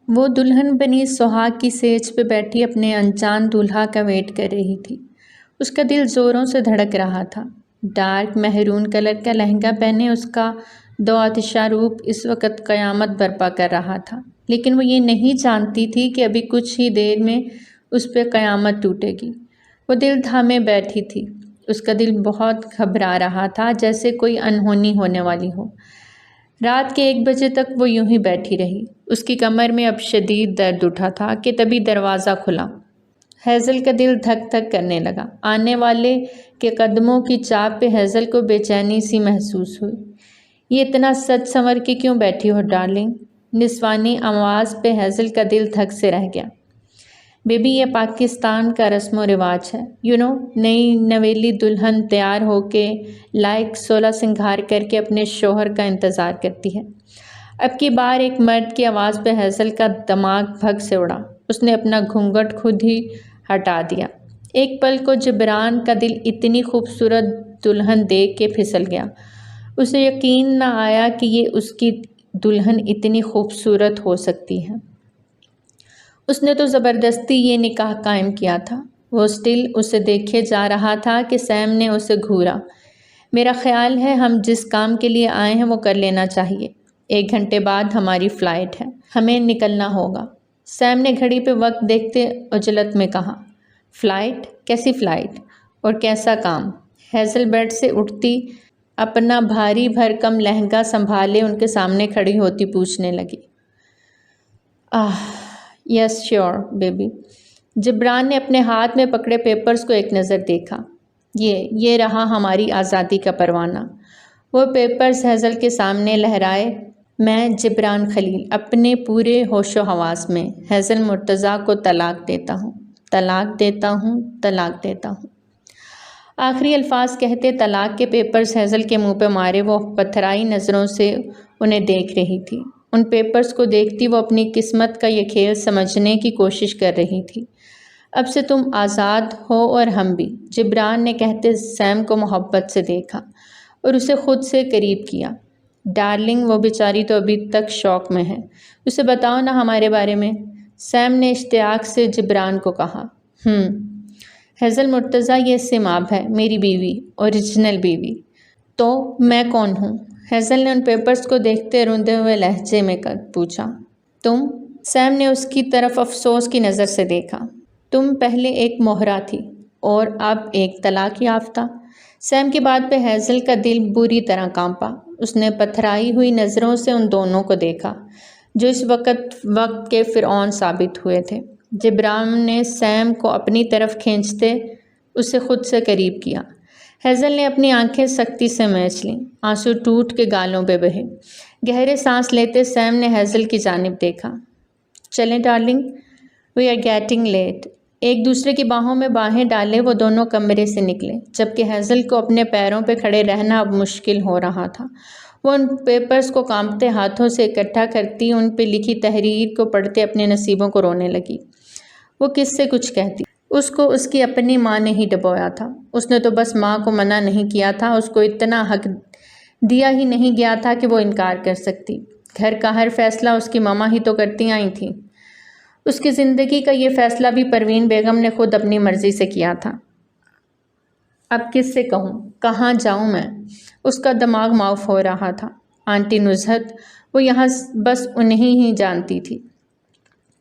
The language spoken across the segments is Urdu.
وہ دلہن بنی سہاگ کی سیج پہ بیٹھی اپنے انجان دولہا کا ویٹ کر رہی تھی۔ اس کا دل زوروں سے دھڑک رہا تھا۔ ڈارک مہرون کلر کا لہنگا پہنے اس کا دو آتشہ روپ اس وقت قیامت برپا کر رہا تھا، لیکن وہ یہ نہیں جانتی تھی کہ ابھی کچھ ہی دیر میں اس پہ قیامت ٹوٹے گی۔ وہ دل تھامے بیٹھی تھی۔ اس کا دل بہت گھبرا رہا تھا، جیسے کوئی انہونی ہونے والی ہو۔ رات کے 1 بجے تک وہ یوں ہی بیٹھی رہی۔ اس کی کمر میں اب شدید درد اٹھا تھا کہ تبھی دروازہ کھلا۔ ہیزل کا دل دھک دھک کرنے لگا۔ آنے والے کے قدموں کی چاپ پہ ہیزل کو بے چینی سی محسوس ہوئی۔ یہ اتنا سج سنور کے کیوں بیٹھی ہو ڈارلنگ؟ نسوانی آواز پہ ہیزل کا دل دھک سے رہ گیا۔ بیبی، یہ پاکستان کا رسم و رواج ہے۔ نئی نویلی دلہن تیار ہو کے لائق 16 سنگھار کر کے اپنے شوہر کا انتظار کرتی ہے۔ اب کی بار ایک مرد کی آواز پہ ہیزل کا دماغ بھگ سے اڑا۔ اس نے اپنا گھونگھٹ خود ہی ہٹا دیا۔ ایک پل کو جبران کا دل اتنی خوبصورت دلہن دیکھ کے پھسل گیا۔ اسے یقین نہ آیا کہ یہ اس کی دلہن اتنی خوبصورت ہو سکتی ہے۔ اس نے تو زبردستی یہ نکاح قائم کیا تھا۔ وہ اسٹل اسے دیکھے جا رہا تھا کہ سیم نے اسے گھورا۔ میرا خیال ہے ہم جس کام کے لیے آئے ہیں وہ کر لینا چاہیے۔ 1 گھنٹے بعد ہماری فلائٹ ہے، ہمیں نکلنا ہوگا۔ سیم نے گھڑی پہ وقت دیکھتے عجلت میں کہا۔ فلائٹ؟ کیسی فلائٹ؟ اور کیسا کام؟ ہیزل بیڈ سے اٹھتی اپنا بھاری بھرکم لہنگا سنبھالے ان کے سامنے کھڑی ہوتی پوچھنے لگی۔ یس شیور بیبی۔ جبران نے اپنے ہاتھ میں پکڑے پیپرز کو ایک نظر دیکھا۔ یہ رہا ہماری آزادی کا پروانہ۔ وہ پیپرز ہیزل کے سامنے لہرائے۔ میں جبران خلیل اپنے پورے ہوش و حواس میں ہیزل مرتضیٰ کو طلاق دیتا ہوں، طلاق دیتا ہوں، طلاق دیتا ہوں۔ آخری الفاظ کہتے طلاق کے پیپرز ہیزل کے منہ پہ مارے وہ پتھرائی نظروں سے انہیں دیکھ رہی تھی۔ ان پیپرز کو دیکھتی وہ اپنی قسمت کا یہ کھیل سمجھنے کی کوشش کر رہی تھی۔ اب سے تم آزاد ہو اور ہم بھی، جبران نے کہتے سیم کو محبت سے دیکھا اور اسے خود سے قریب کیا۔ ڈارلنگ، وہ بیچاری تو ابھی تک شوق میں ہے، اسے بتاؤ نا ہمارے بارے میں، سیم نے اشتیاق سے جبران کو کہا۔ ہیزل مرتضیٰ یہ سماب ہے، میری بیوی، اوریجنل بیوی۔ تو میں کون ہوں؟ ہیزل نے ان پیپرز کو دیکھتے روندے ہوئے لہجے میں پوچھا۔ تم؟ سیم نے اس کی طرف افسوس کی نظر سے دیکھا۔ تم پہلے ایک مہرہ تھی اور اب ایک طلاق یافتہ۔ سیم کی بات پہ ہیزل کا دل بری طرح کانپا۔ اس نے پتھرائی ہوئی نظروں سے ان دونوں کو دیکھا جو اس وقت کے فرعون ثابت ہوئے تھے۔ جبران نے سیم کو اپنی طرف کھینچتے اسے خود سے قریب کیا۔ ہیزل نے اپنی آنکھیں سختی سے میچ لیں، آنسو ٹوٹ کے گالوں پہ بہے۔ گہرے سانس لیتے سیم نے ہیزل کی جانب دیکھا۔ چلیں darling, we are getting late. ایک دوسرے کی باہوں میں باہیں ڈالے وہ دونوں کمرے سے نکلے، جبکہ ہیزل کو اپنے پیروں پہ کھڑے رہنا اب مشکل ہو رہا تھا۔ وہ ان پیپرز کو کانپتے ہاتھوں سے اکٹھا کرتی، ان پہ لکھی تحریر کو پڑھتے اپنے نصیبوں کو رونے لگی۔ وہ کس سے کچھ کہتی؟ اس کو اس کی اپنی ماں نے ہی ڈبویا تھا۔ اس نے تو بس ماں کو منع نہیں کیا تھا، اس کو اتنا حق دیا ہی نہیں گیا تھا کہ وہ انکار کر سکتی۔ گھر کا ہر فیصلہ اس کی ماما ہی تو کرتی آئی تھیں۔ اس کی زندگی کا یہ فیصلہ بھی پروین بیگم نے خود اپنی مرضی سے کیا تھا۔ اب کس سے کہوں؟ کہاں جاؤں میں؟ اس کا دماغ معاف ہو رہا تھا۔ آنٹی نزہت، وہ یہاں بس انہیں ہی جانتی تھی۔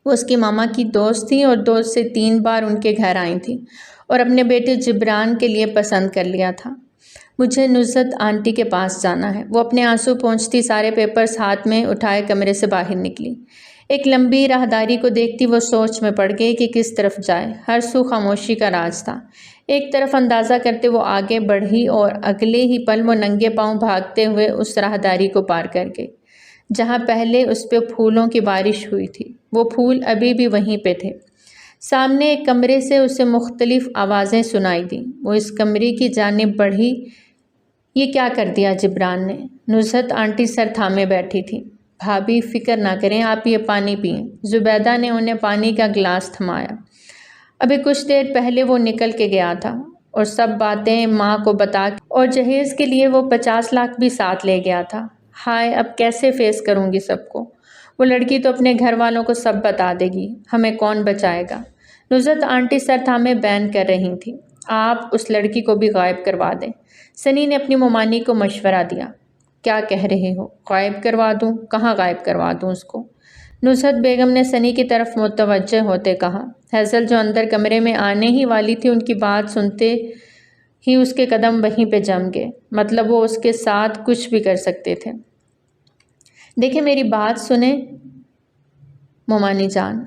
وہ اس کی ماما کی دوست تھی اور 2 سے 3 بار ان کے گھر آئی تھی اور اپنے بیٹے جبران کے لیے پسند کر لیا تھا۔ مجھے نزہت آنٹی کے پاس جانا ہے۔ وہ اپنے آنسو پونچھتی سارے پیپرز ہاتھ میں اٹھائے کمرے سے باہر نکلی۔ ایک لمبی راہداری کو دیکھتی وہ سوچ میں پڑ گئی کہ کس طرف جائے۔ ہر سو خاموشی کا راز تھا۔ ایک طرف اندازہ کرتے وہ آگے بڑھی اور اگلے ہی پل وہ ننگے پاؤں بھاگتے ہوئے اس راہداری کو پار کر گئی جہاں پہلے اس پہ پھولوں کی بارش ہوئی تھی۔ وہ پھول ابھی بھی وہیں پہ تھے۔ سامنے ایک کمرے سے اسے مختلف آوازیں سنائی دیں۔ وہ اس کمرے کی جانب بڑھی۔ یہ کیا کر دیا جبران نے؟ نزہت آنٹی سر تھامے بیٹھی تھی۔ بھابھی فکر نہ کریں، آپ یہ پانی پئیں۔ زبیدہ نے انہیں پانی کا گلاس تھمایا۔ ابھی کچھ دیر پہلے وہ نکل کے گیا تھا اور سب باتیں ماں کو بتا کے، اور جہیز کے لیے وہ 50 لاکھ بھی ساتھ لے گیا تھا۔ ہائے، اب کیسے فیس کروں گی سب کو؟ وہ لڑکی تو اپنے گھر والوں کو سب بتا دے گی، ہمیں کون بچائے گا؟ نصرت آنٹی سر تھامے بیان کر رہی تھی۔ آپ اس لڑکی کو بھی غائب کروا دیں۔ سنی نے اپنی ممانی کو مشورہ دیا۔ کیا کہہ رہے ہو؟ غائب کروا دوں؟ کہاں غائب کروا دوں اس کو؟ نصرت بیگم نے سنی کی طرف متوجہ ہوتے کہا۔ ہیزل جو اندر کمرے میں آنے ہی والی تھی، ان کی بات سنتے ہی اس کے قدم وہیں پہ جم گئے۔ مطلب وہ اس کے ساتھ کچھ بھی کر سکتے تھے۔ دیکھیں میری بات سنیں ممانی جان،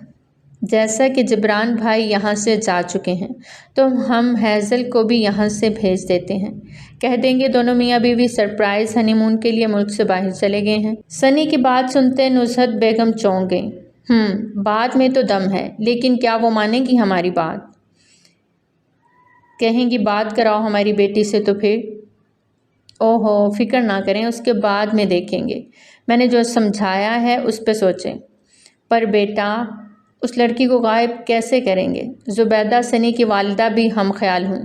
جیسا کہ جبران بھائی یہاں سے جا چکے ہیں تو ہم ہیزل کو بھی یہاں سے بھیج دیتے ہیں۔ کہہ دیں گے دونوں میاں بیوی سرپرائز ہنی مون کے لیے ملک سے باہر چلے گئے ہیں۔ سنی کی بات سنتے نصرت بیگم چونک گئیں۔ بات میں تو دم ہے، لیکن کیا وہ مانے گی ہماری بات؟ کہیں گی بات کراؤ ہماری بیٹی سے تو پھر؟ اوہو فکر نہ کریں، اس کے بعد میں دیکھیں گے۔ میں نے جو سمجھایا ہے اس پہ سوچیں۔ پر بیٹا اس لڑکی کو غائب کیسے کریں گے؟ زبیدہ سنی کی والدہ بھی ہم خیال ہوں۔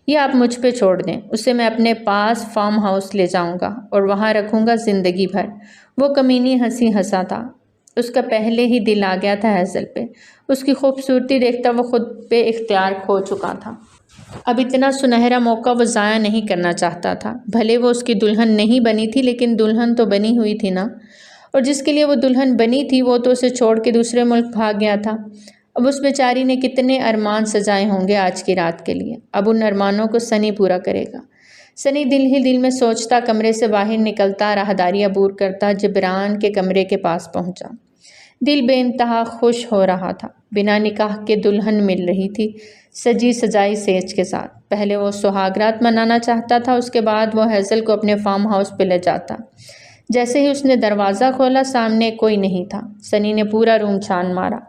یہ آپ مجھ پہ چھوڑ دیں، اسے میں اپنے پاس فارم ہاؤس لے جاؤں گا اور وہاں رکھوں گا زندگی بھر۔ وہ کمینی ہنسی ہنسا تھا۔ اس کا پہلے ہی دل آ گیا تھا ہیزل پہ۔ اس کی خوبصورتی دیکھتا وہ خود پہ اختیار کھو چکا تھا۔ اب اتنا سنہرا موقع وہ ضائع نہیں کرنا چاہتا تھا۔ بھلے وہ اس کی دلہن نہیں بنی تھی، لیکن دلہن تو بنی ہوئی تھی نا، اور جس کے لیے وہ دلہن بنی تھی وہ تو اسے چھوڑ کے دوسرے ملک بھاگ گیا تھا۔ اب اس بیچاری نے کتنے ارمان سجائے ہوں گے آج کی رات کے لیے۔ اب ان ارمانوں کو سنی پورا کرے گا۔ سنی دل ہی دل میں سوچتا کمرے سے باہر نکلتا، راہداری عبور کرتا، جبران کے کمرے کے پاس پہنچا۔ دل بے انتہا خوش ہو رہا تھا۔ بنا نکاح کے دلہن مل رہی تھی، سجی سجائی سیج کے ساتھ۔ پہلے وہ سہاگ رات منانا چاہتا تھا، اس کے بعد وہ ہیزل کو اپنے فارم ہاؤس پہ لے جاتا۔ جیسے ہی اس نے دروازہ کھولا سامنے کوئی نہیں تھا۔ سنی نے پورا روم چھان مارا،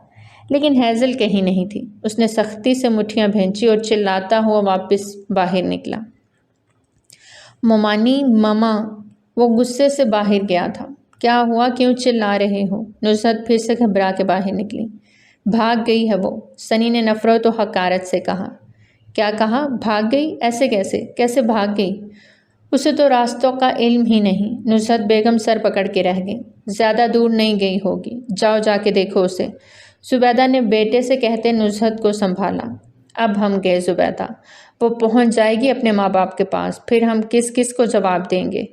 لیکن ہیزل کہیں نہیں تھی۔ اس نے سختی سے مٹھیاں بھینچی اور چلاتا ہوا واپس باہر نکلا۔ ممانی ماما، وہ غصے سے باہر گیا تھا۔ کیا ہوا؟ کیوں چلا رہے ہو؟ نصرت پھر سے گھبرا کے باہر نکلی۔ بھاگ گئی ہے وہ، سنی نے نفرت و حقارت سے کہا۔ کیا کہا؟ بھاگ گئی؟ ایسے کیسے بھاگ گئی؟ اسے تو راستوں کا علم ہی نہیں۔ نصرت بیگم سر پکڑ کے رہ گئی۔ زیادہ دور نہیں گئی ہوگی، جاؤ جا کے دیکھو اسے، زبیدہ نے بیٹے سے کہتے نصرت کو سنبھالا۔ اب ہم گئے زبیدہ، وہ پہنچ جائے گی اپنے ماں باپ کے پاس، پھر ہم کس کو جواب دیں گے؟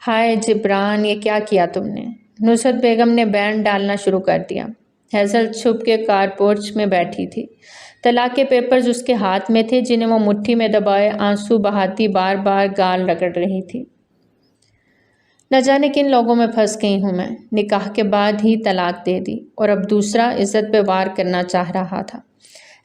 ہائے جبران، یہ کیا کیا تم نے؟ نصرت بیگم نے بینڈ ڈالنا شروع کر دیا۔ ہیزل چھپ کے کار پورچ میں بیٹھی تھی۔ طلاق کے پیپرز اس کے ہاتھ میں تھے، جنہیں وہ مٹھی میں دبائے آنسو بہاتی بار بار گال رگڑ رہی تھی۔ نہ جانے کن لوگوں میں پھنس گئی ہوں میں، نکاح کے بعد ہی طلاق دے دی اور اب دوسرا عزت پہ وار کرنا چاہ رہا تھا۔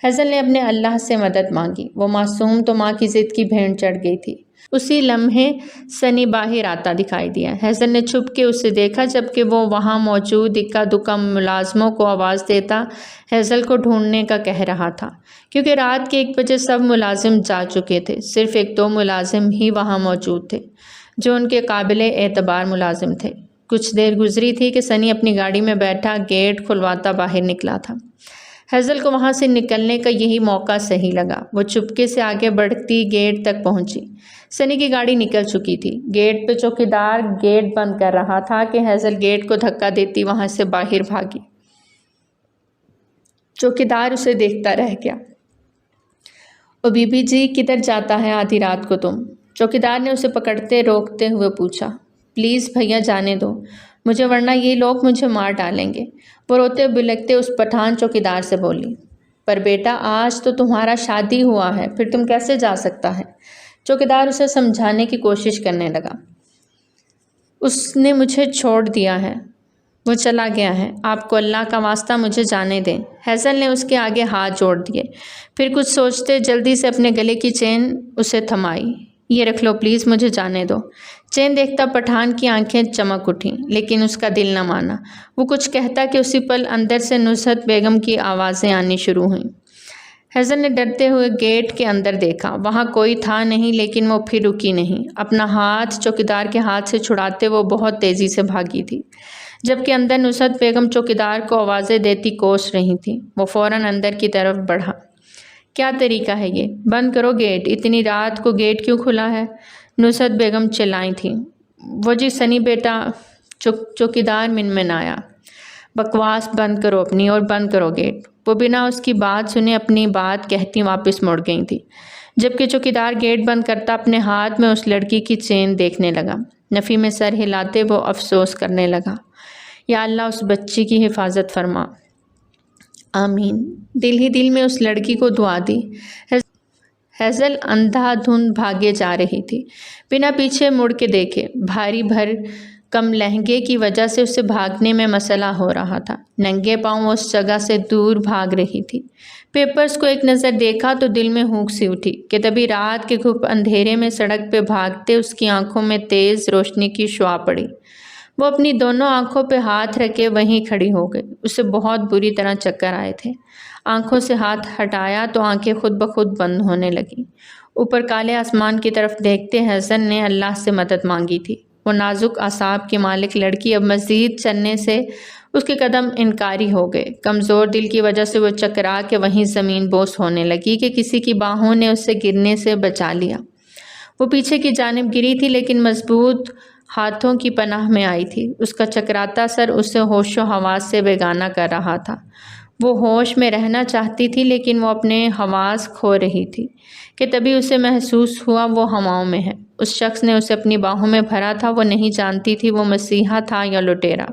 ہیزل نے اپنے اللہ سے مدد مانگی۔ وہ معصوم تو ماں کی ضد کی بھینٹ چڑھ گئی تھی۔ اسی لمحے سنی باہر آتا دکھائی دیا۔ ہیزل نے چھپ کے اسے دیکھا، جبکہ وہ وہاں موجود اکا دکا ملازموں کو آواز دیتا ہیزل کو ڈھونڈنے کا کہہ رہا تھا، کیونکہ رات کے 1 بجے سب ملازم جا چکے تھے۔ صرف 1-2 ملازم ہی وہاں موجود تھے جو ان کے قابل اعتبار ملازم تھے۔ کچھ دیر گزری تھی کہ سنی اپنی گاڑی میں بیٹھا گیٹ کھلواتا باہر نکلا تھا۔ ہیزل کو وہاں سے نکلنے کا یہی موقع صحیح لگا۔ وہ چپکے سے آگے بڑھتی گیٹ تک پہنچی۔ سنی کی گاڑی نکل چکی تھی۔ گیٹ پہ چوکیدار گیٹ بند کر رہا تھا کہ ہیزل گیٹ کو دھکا دیتی وہاں سے باہر بھاگی۔ چوکیدار اسے دیکھتا رہ گیا۔ او بی بی جی، کدھر جاتا ہے آدھی رات کو تم؟ چوکیدار نے اسے پکڑتے روکتے ہوئے پوچھا۔ پلیز بھیا جانے دو مجھے، ورنہ یہ لوگ مجھے مار ڈالیں گے، وہ روتے بلکتے اس پٹھان چوکیدار سے بولی۔ پر بیٹا آج تو تمہارا شادی ہوا ہے، پھر تم کیسے جا سکتا ہے؟ چوکیدار اسے سمجھانے کی کوشش کرنے لگا۔ اس نے مجھے چھوڑ دیا ہے، وہ چلا گیا ہے، آپ کو اللہ کا واسطہ مجھے جانے دیں۔ ہیزل نے اس کے آگے ہاتھ جوڑ دیے، پھر کچھ سوچتے جلدی سے اپنے گلے کی چین اسے تھمائی۔ یہ رکھ لو پلیز، مجھے جانے دو۔ چین دیکھتا پٹھان کی آنکھیں چمک اٹھیں، لیکن اس کا دل نہ مانا۔ وہ کچھ کہتا کہ اسی پل اندر سے نصرت بیگم کی آوازیں آنی شروع ہوئیں۔ ہیزل نے ڈرتے ہوئے گیٹ کے اندر دیکھا، وہاں کوئی تھا نہیں، لیکن وہ پھر رکی نہیں۔ اپنا ہاتھ چوکیدار کے ہاتھ سے چھڑاتے وہ بہت تیزی سے بھاگی تھی، جبکہ اندر نصرت بیگم چوکیدار کو آوازیں دیتی کوس رہی تھی۔ وہ فوراً اندر کی طرف بڑھا۔ کیا طریقہ ہے یہ؟ بند کرو گیٹ، اتنی رات کو گیٹ کیوں کھلا ہے؟ نصرت بیگم چلائی تھیں۔ وہ جی سنی بیٹا، چوکیدار منمنایا۔ بکواس بند کرو اپنی اور بند کرو گیٹ۔ وہ بنا اس کی بات سنے اپنی بات کہتی واپس مڑ گئی تھی، جبکہ چوکیدار گیٹ بند کرتا اپنے ہاتھ میں اس لڑکی کی چین دیکھنے لگا۔ نفی میں سر ہلاتے وہ افسوس کرنے لگا، یا اللہ اس بچی کی حفاظت فرما۔ آمین۔ دل ہی دل میں اس لڑکی کو دعا دی۔ ہیزل اندھا دھند بھاگے جا رہی تھی، بنا پیچھے مڑ کے دیکھے۔ بھاری بھر کم لہنگے کی وجہ سے اسے بھاگنے میں مسئلہ ہو رہا تھا۔ ننگے پاؤں اس جگہ سے دور بھاگ رہی تھی۔ پیپرز کو ایک نظر دیکھا تو دل میں ہونک سی اٹھی کہ تبھی رات کے گھپ اندھیرے میں سڑک پہ بھاگتے اس کی آنکھوں میں تیز روشنی کی شعاع پڑی۔ وہ اپنی دونوں آنکھوں پہ ہاتھ رکھے وہیں کھڑی ہو گئی۔ اسے بہت بری طرح چکر آئے تھے۔ آنکھوں سے ہاتھ ہٹایا تو آنکھیں خود بخود بند ہونے لگیں۔ اوپر کالے آسمان کی طرف دیکھتے ہیزل نے اللہ سے مدد مانگی تھی۔ وہ نازک اعصاب کی مالک لڑکی اب مزید چلنے سے اس کے قدم انکاری ہو گئے۔ کمزور دل کی وجہ سے وہ چکرا کے وہیں زمین بوس ہونے لگی کہ کسی کی باہوں نے اسے گرنے سے بچا لیا۔ وہ پیچھے کی جانب گری تھی لیکن مضبوط ہاتھوں کی پناہ میں آئی تھی۔ اس کا چکراتا سر اسے ہوش و حواس سے بیگانہ کر رہا تھا۔ وہ ہوش میں رہنا چاہتی تھی لیکن وہ اپنے حواس کھو رہی تھی کہ تبھی اسے محسوس ہوا وہ ہواؤں میں ہے۔ اس شخص نے اسے اپنی باہوں میں بھرا تھا۔ وہ نہیں جانتی تھی وہ مسیحا تھا یا لٹیرا،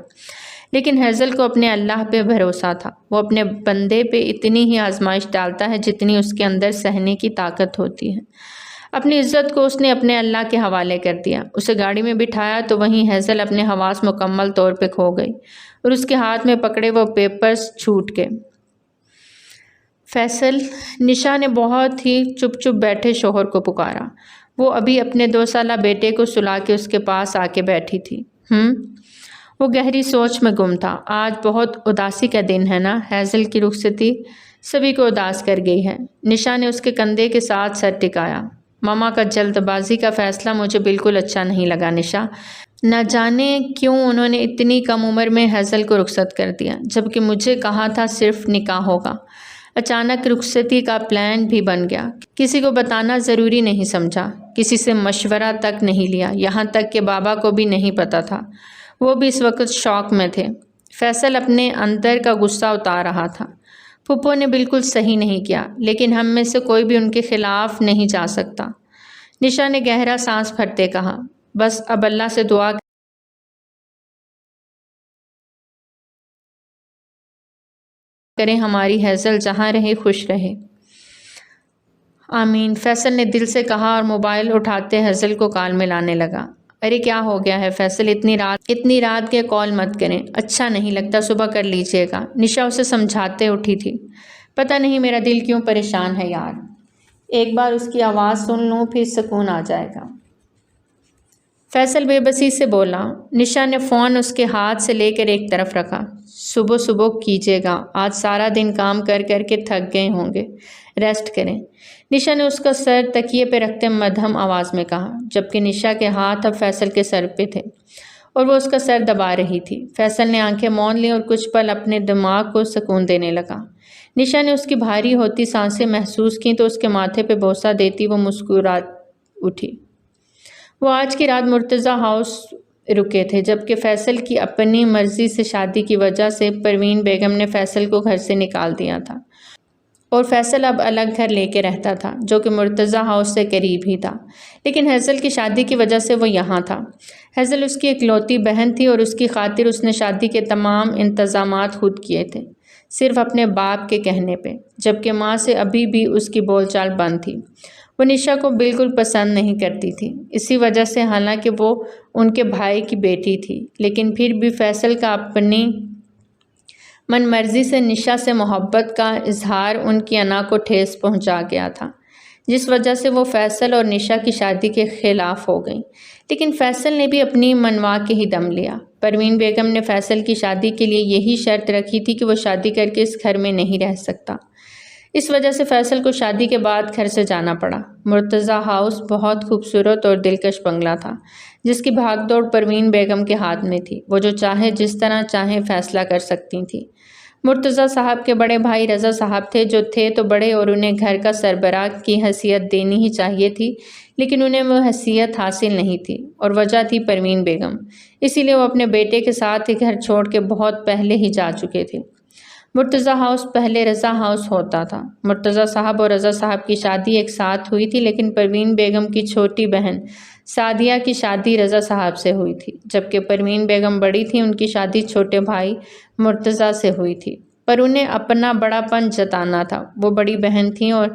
لیکن ہیزل کو اپنے اللہ پہ بھروسہ تھا۔ وہ اپنے بندے پہ اتنی ہی آزمائش ڈالتا ہے جتنی اس کے اندر سہنے کی طاقت ہوتی ہے۔ اپنی عزت کو اس نے اپنے اللہ کے حوالے کر دیا۔ اسے گاڑی میں بٹھایا تو وہیں ہیزل اپنے حواس مکمل طور پہ کھو گئی اور اس کے ہاتھ میں پکڑے وہ پیپرز چھوٹ گئے۔ فیصل، نشا نے بہت ہی چپ چپ بیٹھے شوہر کو پکارا۔ وہ ابھی اپنے 2 سالہ بیٹے کو سلا کے اس کے پاس آ کے بیٹھی تھی۔ وہ گہری سوچ میں گم تھا۔ آج بہت اداسی کا دن ہے نا؟ ہیزل کی رخصتی سبھی کو اداس کر گئی ہے۔ نشا نے اس کے کندھے کے ساتھ سر ٹکایا۔ ماما کا جلد بازی کا فیصلہ مجھے بالکل اچھا نہیں لگا نشا۔ نہ جانے کیوں انہوں نے اتنی کم عمر میں ہیزل کو رخصت کر دیا، جبکہ مجھے کہا تھا صرف نکاح ہوگا۔ اچانک رخصتی کا پلان بھی بن گیا۔ کسی کو بتانا ضروری نہیں سمجھا، کسی سے مشورہ تک نہیں لیا، یہاں تک کہ بابا کو بھی نہیں پتا تھا۔ وہ بھی اس وقت شوق میں تھے۔ فیصل اپنے اندر کا غصہ اتار رہا تھا۔ پھپھو نے بالکل صحیح نہیں کیا، لیکن ہم میں سے کوئی بھی ان کے خلاف نہیں جا سکتا۔ نشا نے گہرا سانس بھرتے کہا، بس اب اللہ سے دعا کریں ہماری ہیزل جہاں رہے خوش رہے۔ آمین، فیصل نے دل سے کہا اور موبائل اٹھاتے ہیزل کو کال میں لانے لگا۔ ارے کیا ہو گیا ہے فیصل، اتنی رات کے کال مت کریں، اچھا نہیں لگتا، صبح کر لیجئے گا۔ نشا اسے سمجھاتے اٹھی تھی۔ پتہ نہیں میرا دل کیوں پریشان ہے یار، ایک بار اس کی آواز سن لوں پھر سکون آ جائے گا۔ فیصل بے بسی سے بولا۔ نشا نے فون اس کے ہاتھ سے لے کر ایک طرف رکھا۔ صبح صبح کیجیے گا، آج سارا دن کام کر کر کے تھک گئے ہوں گے، ریسٹ کریں۔ نشا نے اس کا سر تکیے پہ رکھتے مدھم آواز میں کہا، جبکہ نشا کے ہاتھ اب فیصل کے سر پہ تھے اور وہ اس کا سر دبا رہی تھی۔ فیصل نے آنکھیں مون لیں اور کچھ پل اپنے دماغ کو سکون دینے لگا۔ نشا نے اس کی بھاری ہوتی سانسیں محسوس کیں تو اس کے ماتھے پہ بوسہ دیتی وہ مسکرا اٹھی۔ وہ آج کی رات مرتضیٰ ہاؤس رکے تھے، جبکہ فیصل کی اپنی مرضی سے شادی کی وجہ سے پروین بیگم نے فیصل کو گھر سے نکال دیا تھا اور فیصل اب الگ گھر لے کے رہتا تھا جو کہ مرتضیٰ ہاؤس سے قریب ہی تھا، لیکن ہیزل کی شادی کی وجہ سے وہ یہاں تھا۔ ہیزل اس کی اکلوتی بہن تھی اور اس کی خاطر اس نے شادی کے تمام انتظامات خود کیے تھے، صرف اپنے باپ کے کہنے پہ، جبکہ ماں سے ابھی بھی اس کی بول چال بند تھی۔ وہ نشا کو بالکل پسند نہیں کرتی تھی، اسی وجہ سے حالانکہ وہ ان کے بھائی کی بیٹی تھی، لیکن پھر بھی فیصل کا اپنی من مرضی سے نشا سے محبت کا اظہار ان کی انا کو ٹھیس پہنچا گیا تھا، جس وجہ سے وہ فیصل اور نشا کی شادی کے خلاف ہو گئیں۔ لیکن فیصل نے بھی اپنی منوا کے ہی دم لیا۔ پروین بیگم نے فیصل کی شادی کے لیے یہی شرط رکھی تھی کہ وہ شادی کر کے اس گھر میں نہیں رہ سکتا۔ اس وجہ سے فیصل کو شادی کے بعد گھر سے جانا پڑا۔ مرتضیٰ ہاؤس بہت خوبصورت اور دلکش بنگلہ تھا، جس کی بھاگ دوڑ پروین بیگم کے ہاتھ میں تھی۔ وہ جو چاہے جس طرح چاہے فیصلہ کر سکتی تھی۔ مرتضیٰ صاحب کے بڑے بھائی رضا صاحب تھے، جو تھے تو بڑے اور انہیں گھر کا سربراہ کی حیثیت دینی ہی چاہیے تھی، لیکن انہیں وہ حیثیت حاصل نہیں تھی، اور وجہ تھی پروین بیگم۔ اسی لیے وہ اپنے بیٹے کے ساتھ ہی گھر چھوڑ کے بہت پہلے ہی جا چکے تھے۔ مرتضیٰ ہاؤس پہلے رضا ہاؤس ہوتا تھا۔ مرتضیٰ صاحب اور رضا صاحب کی شادی ایک ساتھ ہوئی تھی، لیکن پروین بیگم کی چھوٹی بہن سعدیہ کی شادی رضا صاحب سے ہوئی تھی، جبکہ پروین بیگم بڑی تھی، ان کی شادی چھوٹے بھائی مرتضیٰ سے ہوئی تھی۔ پر انہیں اپنا بڑا پن جتانا تھا، وہ بڑی بہن تھیں اور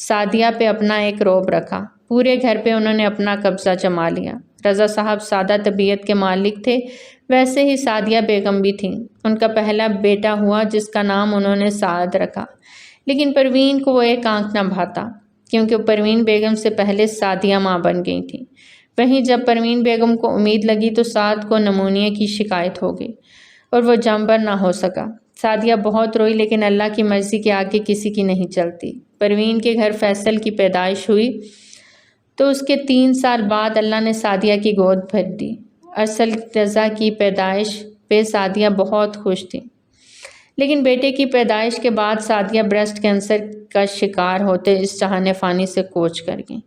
سعدیہ پہ اپنا ایک رعب رکھا۔ پورے گھر پہ انہوں نے اپنا قبضہ جما لیا۔ رضا صاحب سادہ طبیعت کے مالک تھے، ویسے ہی سعدیہ بیگم بھی تھیں۔ ان کا پہلا بیٹا ہوا جس کا نام انہوں نے سعد رکھا، لیکن پروین کو وہ ایک آنکھ نہ بھاتا، کیونکہ پروین بیگم سے پہلے سعدیہ ماں بن گئی تھیں۔ وہیں جب پروین بیگم کو امید لگی تو سعد کو نمونیا کی شکایت ہو گئی اور وہ جانبر نہ ہو سکا۔ سعدیہ بہت روئی، لیکن اللہ کی مرضی کے آگے کسی کی نہیں چلتی۔ پروین کے گھر فیصل کی پیدائش ہوئی تو اس کے 3 سال بعد اللہ نے سعدیہ کی گود بھر دی۔ ارسل رضا کی پیدائش پہ سعدیہ بہت خوش تھی، لیکن بیٹے کی پیدائش کے بعد سعدیہ بریسٹ کینسر کا شکار ہوتے اس جہان فانی سے کوچ کر گئیں۔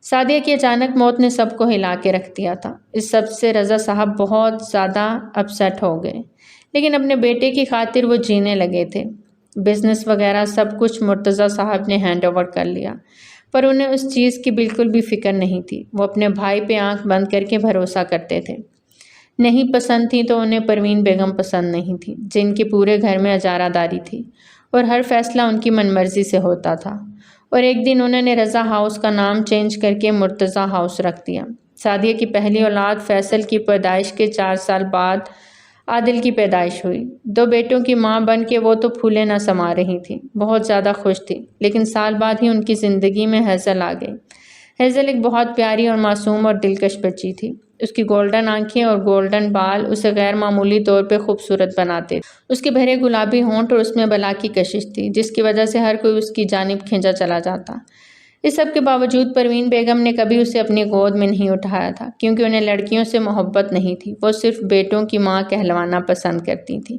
سعدیہ کی اچانک موت نے سب کو ہلا کے رکھ دیا تھا۔ اس سب سے رضا صاحب بہت زیادہ اپسیٹ ہو گئے، لیکن اپنے بیٹے کی خاطر وہ جینے لگے تھے۔ بزنس وغیرہ سب کچھ مرتضیٰ صاحب نے ہینڈ اوور کر لیا، پر انہیں اس چیز کی بالکل بھی فکر نہیں تھی۔ وہ اپنے بھائی پہ آنکھ بند کر کے بھروسہ کرتے تھے۔ نہیں پسند تھی تو انہیں پروین بیگم پسند نہیں تھی، جن کی پورے گھر میں اجارہ داری تھی اور ہر فیصلہ ان کی من مرضی سے ہوتا تھا۔ اور ایک دن انہوں نے رضا ہاؤس کا نام چینج کر کے مرتضیٰ ہاؤس رکھ دیا۔ سعدیہ کی پہلی اولاد فیصل کی پیدائش کے 4 سال بعد عادل کی پیدائش ہوئی۔ 2 بیٹوں کی ماں بن کے وہ تو پھولے نہ سما رہی تھیں، بہت زیادہ خوش تھی، لیکن سال بعد ہی ان کی زندگی میں ہیزل آ گئی۔ ہیزل ایک بہت پیاری اور معصوم اور دلکش بچی تھی۔ اس کی گولڈن آنکھیں اور گولڈن بال اسے غیر معمولی طور پہ خوبصورت بناتے تھے۔ اس کے بھرے گلابی ہونٹ اور اس میں بلا کی کشش تھی، جس کی وجہ سے ہر کوئی اس کی جانب کھینچا چلا جاتا۔ اس سب کے باوجود پروین بیگم نے کبھی اسے اپنی گود میں نہیں اٹھایا تھا، کیونکہ انہیں لڑکیوں سے محبت نہیں تھی۔ وہ صرف بیٹوں کی ماں کہلوانا پسند کرتی تھیں۔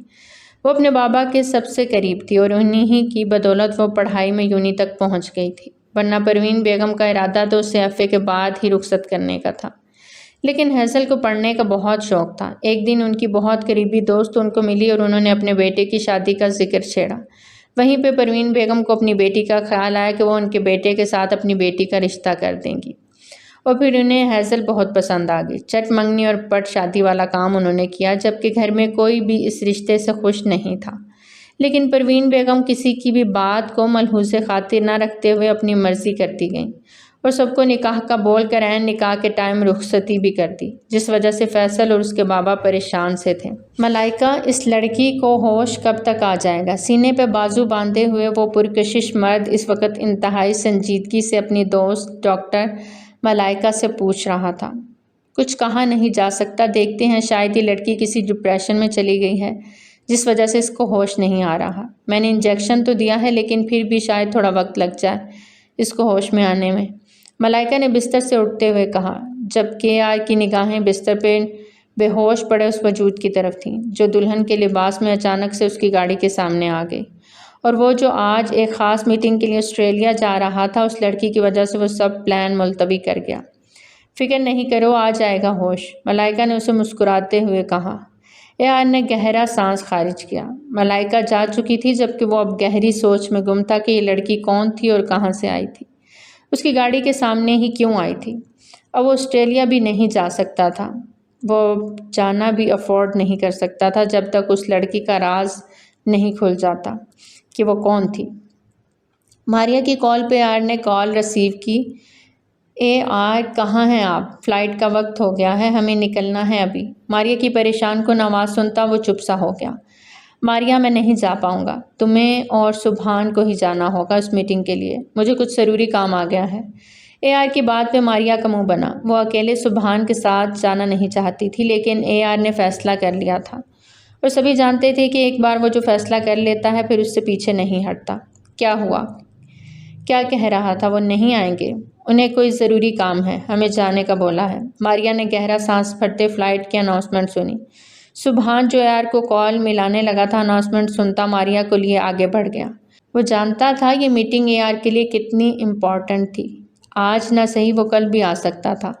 وہ اپنے بابا کے سب سے قریب تھی اور انہی کی بدولت وہ پڑھائی میں یونی تک پہنچ گئی تھی، ورنہ پروین بیگم کا ارادہ تو اسے ایف اے کے بعد ہی رخصت کرنے کا تھا۔ لیکن ہیزل کو پڑھنے کا بہت شوق تھا۔ ایک دن ان کی بہت قریبی دوست ان کو ملی اور انہوں نے اپنے بیٹے کی شادی کا ذکر چھیڑا۔ وہیں پہ پروین بیگم کو اپنی بیٹی کا خیال آیا کہ وہ ان کے بیٹے کے ساتھ اپنی بیٹی کا رشتہ کر دیں گی، اور پھر انہیں ہیزل بہت پسند آ گئی۔ چٹ منگنی اور پٹ شادی والا کام انہوں نے کیا، جبکہ گھر میں کوئی بھی اس رشتے سے خوش نہیں تھا۔ لیکن پروین بیگم کسی کی بھی بات کو ملحوظ خاطر نہ رکھتے ہوئے اپنی مرضی کرتی گئیں اور سب کو نکاح کا بول کر عین نکاح کے ٹائم رخصتی بھی کر دی، جس وجہ سے فیصل اور اس کے بابا پریشان سے تھے۔ ملائکہ، اس لڑکی کو ہوش کب تک آ جائے گا؟ سینے پہ بازو باندھے ہوئے وہ پرکشش مرد اس وقت انتہائی سنجیدگی سے اپنی دوست ڈاکٹر ملائکہ سے پوچھ رہا تھا۔ کچھ کہا نہیں جا سکتا، دیکھتے ہیں شاید یہ لڑکی کسی ڈپریشن میں چلی گئی ہے جس وجہ سے اس کو ہوش نہیں آ رہا۔ میں نے انجیکشن تو دیا ہے، لیکن پھر بھی شاید تھوڑا وقت لگ جائے اس کو ہوش میں آنے میں، ملائکہ نے بستر سے اٹھتے ہوئے کہا، جبکہ آر کی نگاہیں بستر پہ بے ہوش پڑے اس وجود کی طرف تھیں جو دلہن کے لباس میں اچانک سے اس کی گاڑی کے سامنے آ گئی، اور وہ جو آج ایک خاص میٹنگ کے لیے آسٹریلیا جا رہا تھا، اس لڑکی کی وجہ سے وہ سب پلان ملتوی کر گیا۔ فکر نہیں کرو، آ جائے گا ہوش، ملائکہ نے اسے مسکراتے ہوئے کہا۔ اے آر نے گہرا سانس خارج کیا۔ ملائکہ جا چکی تھی، جبکہ وہ اب گہری سوچ میں گم تھا کہ یہ لڑکی کون تھی اور کہاں سے آئی تھی، اس کی گاڑی کے سامنے ہی کیوں آئی تھی۔ اب وہ آسٹریلیا بھی نہیں جا سکتا تھا، وہ جانا بھی افورڈ نہیں کر سکتا تھا جب تک اس لڑکی کا راز نہیں کھل جاتا کہ وہ کون تھی۔ ماریا کی کال پہ آر نے کال ریسیو کی۔ اے آر، کہاں ہیں آپ؟ فلائٹ کا وقت ہو گیا ہے، ہمیں نکلنا ہے ابھی۔ ماریا کی پریشان کن آواز سنتا وہ چپ سا ہو گیا۔ ماریا، میں نہیں جا پاؤں گا، تمہیں اور سبحان کو ہی جانا ہوگا اس میٹنگ کے لیے، مجھے کچھ ضروری کام آ گیا ہے۔ اے آر کی بات پہ ماریا کا منہ بنا۔ وہ اکیلے سبحان کے ساتھ جانا نہیں چاہتی تھی، لیکن اے آر نے فیصلہ کر لیا تھا اور سبھی جانتے تھے کہ ایک بار وہ جو فیصلہ کر لیتا ہے پھر اس سے پیچھے نہیں ہٹتا۔ کیا ہوا؟ کیا کہہ رہا تھا؟ وہ نہیں آئیں گے، انہیں کوئی ضروری کام ہے، ہمیں جانے کا بولا ہے۔ ماریا نے گہرا سانس بھرتے فلائٹ کی اناؤنسمنٹ سنی۔ سبحان جو اے آر کو کال ملانے لگا تھا، اناؤنسمنٹ سنتا ماریا کو لیے آگے بڑھ گیا۔ وہ جانتا تھا یہ میٹنگ اے آر کے لیے کتنی امپورٹنٹ تھی۔ آج نہ صحیح وہ کل بھی آ سکتا تھا۔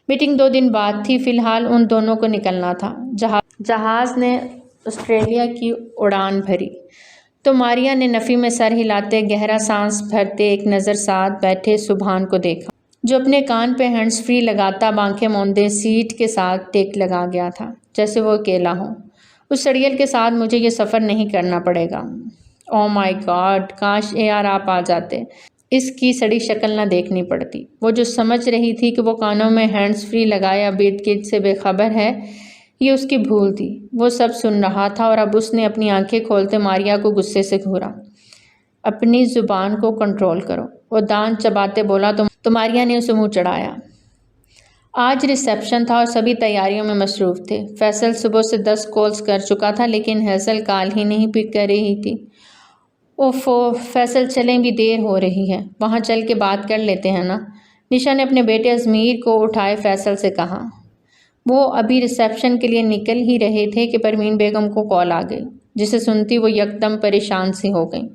میٹنگ 2 دن بعد تھی، فی الحال ان دونوں کو نکلنا تھا۔ جہاز نے آسٹریلیا کی اڑان بھری تو ماریا نے نفی میں سر ہلاتے گہرا سانس بھرتے ایک نظر ساتھ بیٹھے سبحان کو دیکھا، جو اپنے کان پہ ہینڈز فری لگاتا آنکھیں موندے سیٹ کے ساتھ ٹیک لگا گیا تھا، جیسے وہ اکیلا ہو۔ اس سڑیل کے ساتھ مجھے یہ سفر نہیں کرنا پڑے گا۔ او مائی گاڈ، کاش یار آپ آ جاتے، اس کی سڑی شکل نہ دیکھنی پڑتی۔ وہ جو سمجھ رہی تھی کہ وہ کانوں میں ہینڈز فری لگائے اب ارد گرد سے بے خبر ہے، یہ اس کی بھول تھی۔ وہ سب سن رہا تھا اور اب اس نے اپنی آنکھیں کھولتے ماریا کو غصے سے گھورا۔ اپنی زبان کو کنٹرول کرو، وہ دانت چباتے بولا تو ماریا نے اسے منہ چڑھایا۔ آج ریسیپشن تھا اور سبھی تیاریوں میں مصروف تھے۔ فیصل صبح سے 10 کالز کر چکا تھا لیکن ہیزل کال ہی نہیں پک کر رہی تھی۔ اوفو، فیصل چلیں بھی دیر ہو رہی ہے، وہاں چل کے بات کر لیتے ہیں نا، نشا نے اپنے بیٹے ازمیر کو اٹھائے فیصل سے کہا۔ وہ ابھی ریسیپشن کے لیے نکل ہی رہے تھے کہ پروین بیگم کو کال آ گئی، جسے سنتی وہ یکدم پریشان سی ہو گئیں۔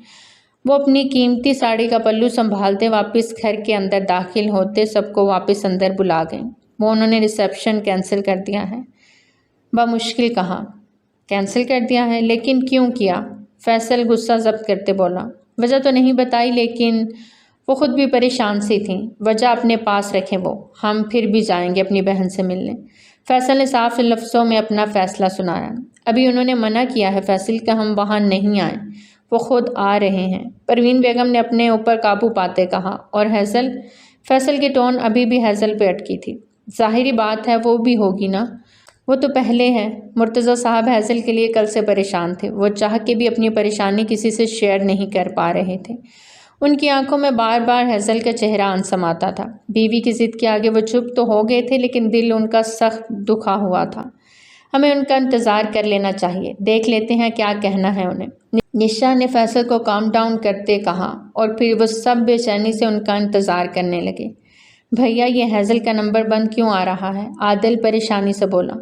وہ اپنی قیمتی ساڑی کا پلو سنبھالتے واپس گھر کے اندر داخل ہوتے سب کو واپس اندر بلا گئیں۔ وہ انہوں نے ریسیپشن کینسل کر دیا ہے۔ بمشکل کہا، کینسل کر دیا ہے؟ لیکن کیوں کیا؟ فیصل غصہ ضبط کرتے بولا۔ وجہ تو نہیں بتائی لیکن وہ خود بھی پریشان سی تھیں۔ وجہ اپنے پاس رکھیں وہ، ہم پھر بھی جائیں گے اپنی بہن سے ملنے۔ فیصل نے صاف لفظوں میں اپنا فیصلہ سنایا۔ ابھی انہوں نے منع کیا ہے فیصل کہ ہم وہاں نہیں آئیں، وہ خود آ رہے ہیں، پروین بیگم نے اپنے اوپر قابو پاتے کہا۔ اور ہیزل؟ فیصل کی ٹون ابھی بھی ہیزل پہ اٹکی تھی۔ ظاہری بات ہے وہ بھی ہوگی نا، وہ تو پہلے ہے۔ مرتضیٰ صاحب ہیزل کے لیے کل سے پریشان تھے، وہ چاہ کے بھی اپنی پریشانی کسی سے شیئر نہیں کر پا رہے تھے۔ ان کی آنکھوں میں بار بار ہیزل کا چہرہ آن سماتا تھا۔ بیوی کی ضد کے آگے وہ چپ تو ہو گئے تھے لیکن دل ان کا سخت دکھا ہوا تھا۔ ہمیں ان کا انتظار کر لینا چاہیے، دیکھ لیتے ہیں کیا کہنا ہے انہیں، نشا نے فیصل کو کام ڈاؤن کرتے کہا، اور پھر وہ سب بے چینی سے ان کا انتظار کرنے لگے۔ بھیا یہ ہیزل کا نمبر بند کیوں آ رہا ہے؟ عادل پریشانی سے بولا۔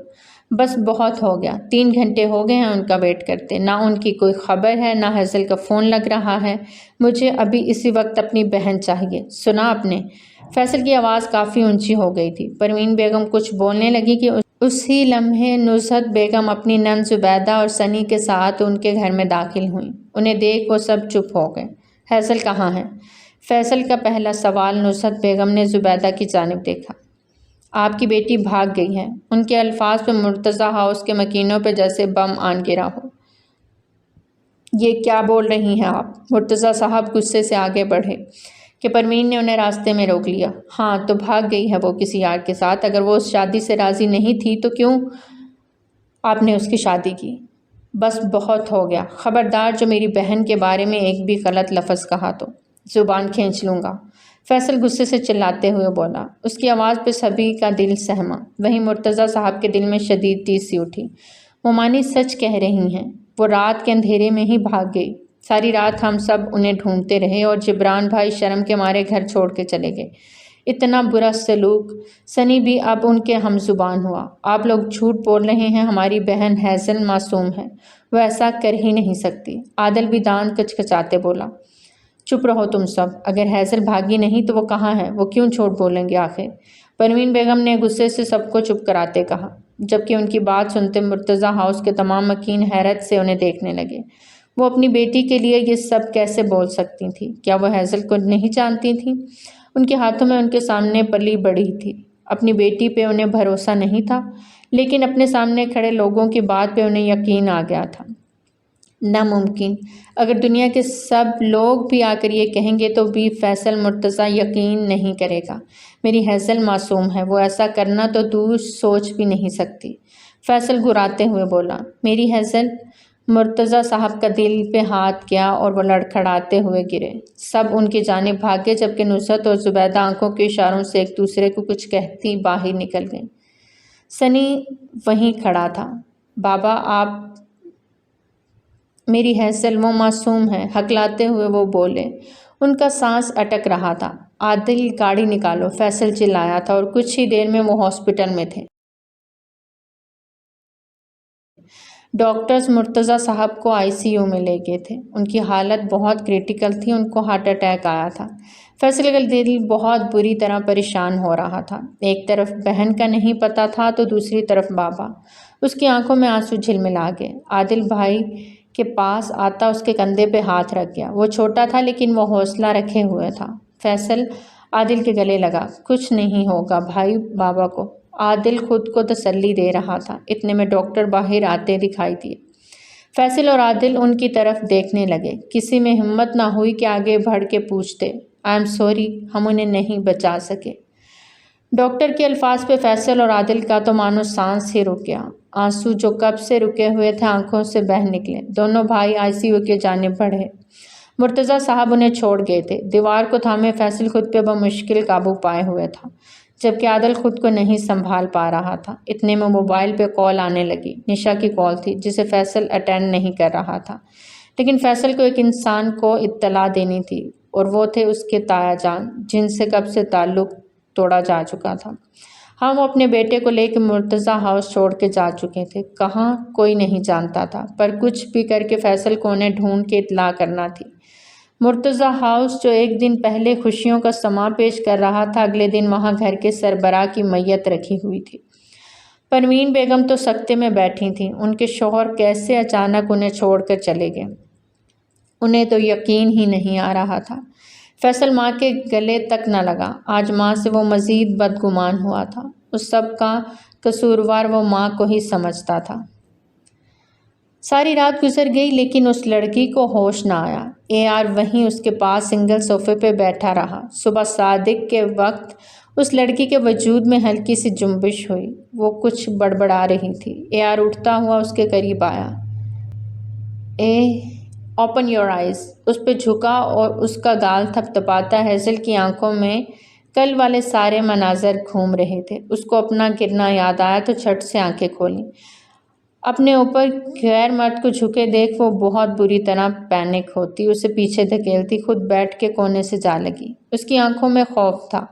بس بہت ہو گیا، 3 گھنٹے ہو گئے ہیں ان کا ویٹ کرتے، نہ ان کی کوئی خبر ہے نہ ہیزل کا فون لگ رہا ہے۔ مجھے ابھی اسی وقت اپنی بہن چاہیے، سنا آپ نے؟ فیصل کی آواز کافی اونچی ہو گئی تھی۔ پروین بیگم کچھ بولنے لگی کہ اسی لمحے نزہت بیگم اپنی نند زبیدہ اور سنی کے ساتھ ان کے گھر میں داخل ہوئیں۔ انہیں دیکھ وہ سب چپ ہو گئے۔ ہیزل کہاں ہے؟ فیصل کا پہلا سوال۔ نزہت بیگم نے زبیدہ کی جانب دیکھا۔ آپ کی بیٹی بھاگ گئی ہے۔ ان کے الفاظ پہ مرتضیٰ ہاؤس کے مکینوں پہ جیسے بم آن گرا ہو۔ یہ کیا بول رہی ہیں آپ؟ مرتضیٰ صاحب غصے سے آگے بڑھے کہ پروین نے انہیں راستے میں روک لیا۔ ہاں تو بھاگ گئی ہے وہ کسی یار کے ساتھ، اگر وہ اس شادی سے راضی نہیں تھی تو کیوں آپ نے اس کی شادی کی؟ بس بہت ہو گیا، خبردار جو میری بہن کے بارے میں ایک بھی غلط لفظ کہا تو زبان کھینچ لوں گا، فیصل غصے سے چلاتے ہوئے بولا۔ اس کی آواز پہ سبھی کا دل سہما۔ وہیں مرتضیٰ صاحب کے دل میں شدید تیز سی اٹھی۔ مومانی سچ کہہ رہی ہیں، وہ رات کے اندھیرے میں ہی بھاگ گئی۔ ساری رات ہم سب انہیں ڈھونڈتے رہے اور جبران بھائی شرم کے مارے گھر چھوڑ کے چلے گئے۔ اتنا برا سلوک، سنی بھی اب ان کے ہم زبان ہوا۔ آپ لوگ جھوٹ بول رہے ہیں، ہماری بہن ہیزل معصوم ہے، وہ ایسا کر ہی نہیں سکتی۔ عادل بھی دانت کچکچاتے بولا۔ چپ رہو تم سب، اگر ہیزل بھاگی نہیں تو وہ کہاں ہے؟ وہ کیوں جھوٹ بولیں گے آخر؟ پروین بیگم نے غصے سے سب کو چپ کراتے کہا، جبکہ ان کی بات سنتے مرتضیٰ ہاؤس کے تمام مکین حیرت سے انہیں دیکھنے لگے۔ وہ اپنی بیٹی کے لیے یہ سب کیسے بول سکتی تھیں؟ کیا وہ ہیزل کو نہیں جانتی تھیں؟ ان کے ہاتھوں میں ان کے سامنے پلی بڑی تھی۔ اپنی بیٹی پہ انہیں بھروسہ نہیں تھا لیکن اپنے سامنے کھڑے لوگوں کی بات پہ انہیں یقین آ گیا تھا۔ ناممکن، اگر دنیا کے سب لوگ بھی آ کر یہ کہیں گے تو بھی فیصل مرتضیٰ یقین نہیں کرے گا۔ میری ہیزل معصوم ہے، وہ ایسا کرنا تو دور سوچ بھی نہیں سکتی۔ فیصل گھراتے ہوئے بولا۔ میری ہیزل؟ مرتضیٰ صاحب کا دل پہ ہاتھ گیا اور وہ لڑکھڑاتے ہوئے گرے۔ سب ان کی جانب بھاگے جبکہ نصرت اور زبیدہ آنکھوں کے اشاروں سے ایک دوسرے کو کچھ کہتی باہر نکل گئیں۔ سنی وہیں کھڑا تھا۔ بابا آپ؟ میری ہیزل، وہ معصوم ہے، ہکلاتے ہوئے وہ بولے۔ ان کا سانس اٹک رہا تھا۔ عادل گاڑی نکالو، فیصل چلایا تھا، اور کچھ ہی دیر میں وہ ہاسپٹل میں تھے۔ ڈاکٹرز مرتضیٰ صاحب کو ICU میں لے گئے تھے۔ ان کی حالت بہت کریٹیکل تھی، ان کو ہارٹ اٹیک آیا تھا۔ فیصل کا دل بہت بری طرح پریشان ہو رہا تھا۔ ایک طرف بہن کا نہیں پتہ تھا تو دوسری طرف بابا۔ اس کی آنکھوں میں آنسو جھلملا گئے۔ عادل بھائی کے پاس آتا اس کے کندھے پہ ہاتھ رکھ گیا۔ وہ چھوٹا تھا لیکن وہ حوصلہ رکھے ہوئے تھا۔ فیصل عادل کے گلے لگا۔ کچھ نہیں ہوگا بھائی، بابا کو۔ عادل خود کو تسلی دے رہا تھا۔ اتنے میں ڈاکٹر باہر آتے دکھائی دیے۔ فیصل اور عادل ان کی طرف دیکھنے لگے۔ کسی میں ہمت نہ ہوئی کہ آگے بڑھ کے پوچھتے، آئی ایم سوری، ہم انہیں نہیں بچا سکے۔ ڈاکٹر کے الفاظ پہ فیصل اور عادل کا تو مانو سانس ہی رک گیا۔ آنسو جو کب سے رکے ہوئے تھے آنکھوں سے بہہ نکلے۔ دونوں بھائی ICU کی جانب بڑھے۔ مرتضیٰ صاحب انہیں چھوڑ گئے تھے۔ دیوار کو تھامے فیصل خود پہ بمشکل قابو پائے ہوئے تھا، جبکہ عادل خود کو نہیں سنبھال پا رہا تھا۔ اتنے میں موبائل پہ کال آنے لگی۔ نشا کی کال تھی جسے فیصل اٹینڈ نہیں کر رہا تھا، لیکن فیصل کو ایک انسان کو اطلاع دینی تھی، اور وہ تھے اس کے تایا جان، جن سے کب سے تعلق توڑا جا چکا تھا۔ ہاں، وہ اپنے بیٹے کو لے کے مرتضیٰ ہاؤس چھوڑ کے جا چکے تھے۔ کہاں کوئی نہیں جانتا تھا، پر کچھ بھی کر کے فیصل کو انہیں ڈھونڈ کے اطلاع کرنا تھی۔ مرتضیٰ ہاؤس جو ایک دن پہلے خوشیوں کا سماں پیش کر رہا تھا، اگلے دن وہاں گھر کے سربراہ کی میت رکھی ہوئی تھی۔ پروین بیگم تو سکتے میں بیٹھی تھیں۔ ان کے شوہر کیسے اچانک انہیں چھوڑ کر چلے گئے، انہیں تو یقین ہی نہیں آ رہا تھا۔ فیصل ماں کے گلے تک نہ لگا۔ آج ماں سے وہ مزید بدگمان ہوا تھا۔ اس سب کا قصوروار وہ ماں کو ہی سمجھتا تھا۔ ساری رات گزر گئی لیکن اس لڑکی کو ہوش نہ آیا۔ AR وہیں اس کے پاس سنگل صوفے پہ بیٹھا رہا۔ صبح صادق کے وقت اس لڑکی کے وجود میں ہلکی سی جنبش ہوئی۔ وہ کچھ بڑبڑا رہی تھی۔ AR اٹھتا ہوا اس کے قریب آیا۔ اوپن یور آئیز، اس پہ جھکا اور اس کا گال تھپتھپاتا ہیزل کی آنکھوں میں کل والے سارے مناظر گھوم رہے تھے۔ اس کو اپنا گرنا یاد آیا تو جھٹ سے آنکھیں کھولیں۔ اپنے اوپر غیر مرد کو جھکے دیکھ وہ بہت بری طرح پینک ہوتی، اسے پیچھے دھکیلتی، خود بیٹھ کے کونے سے جا لگی۔ اس کی آنکھوں میں خوف تھا۔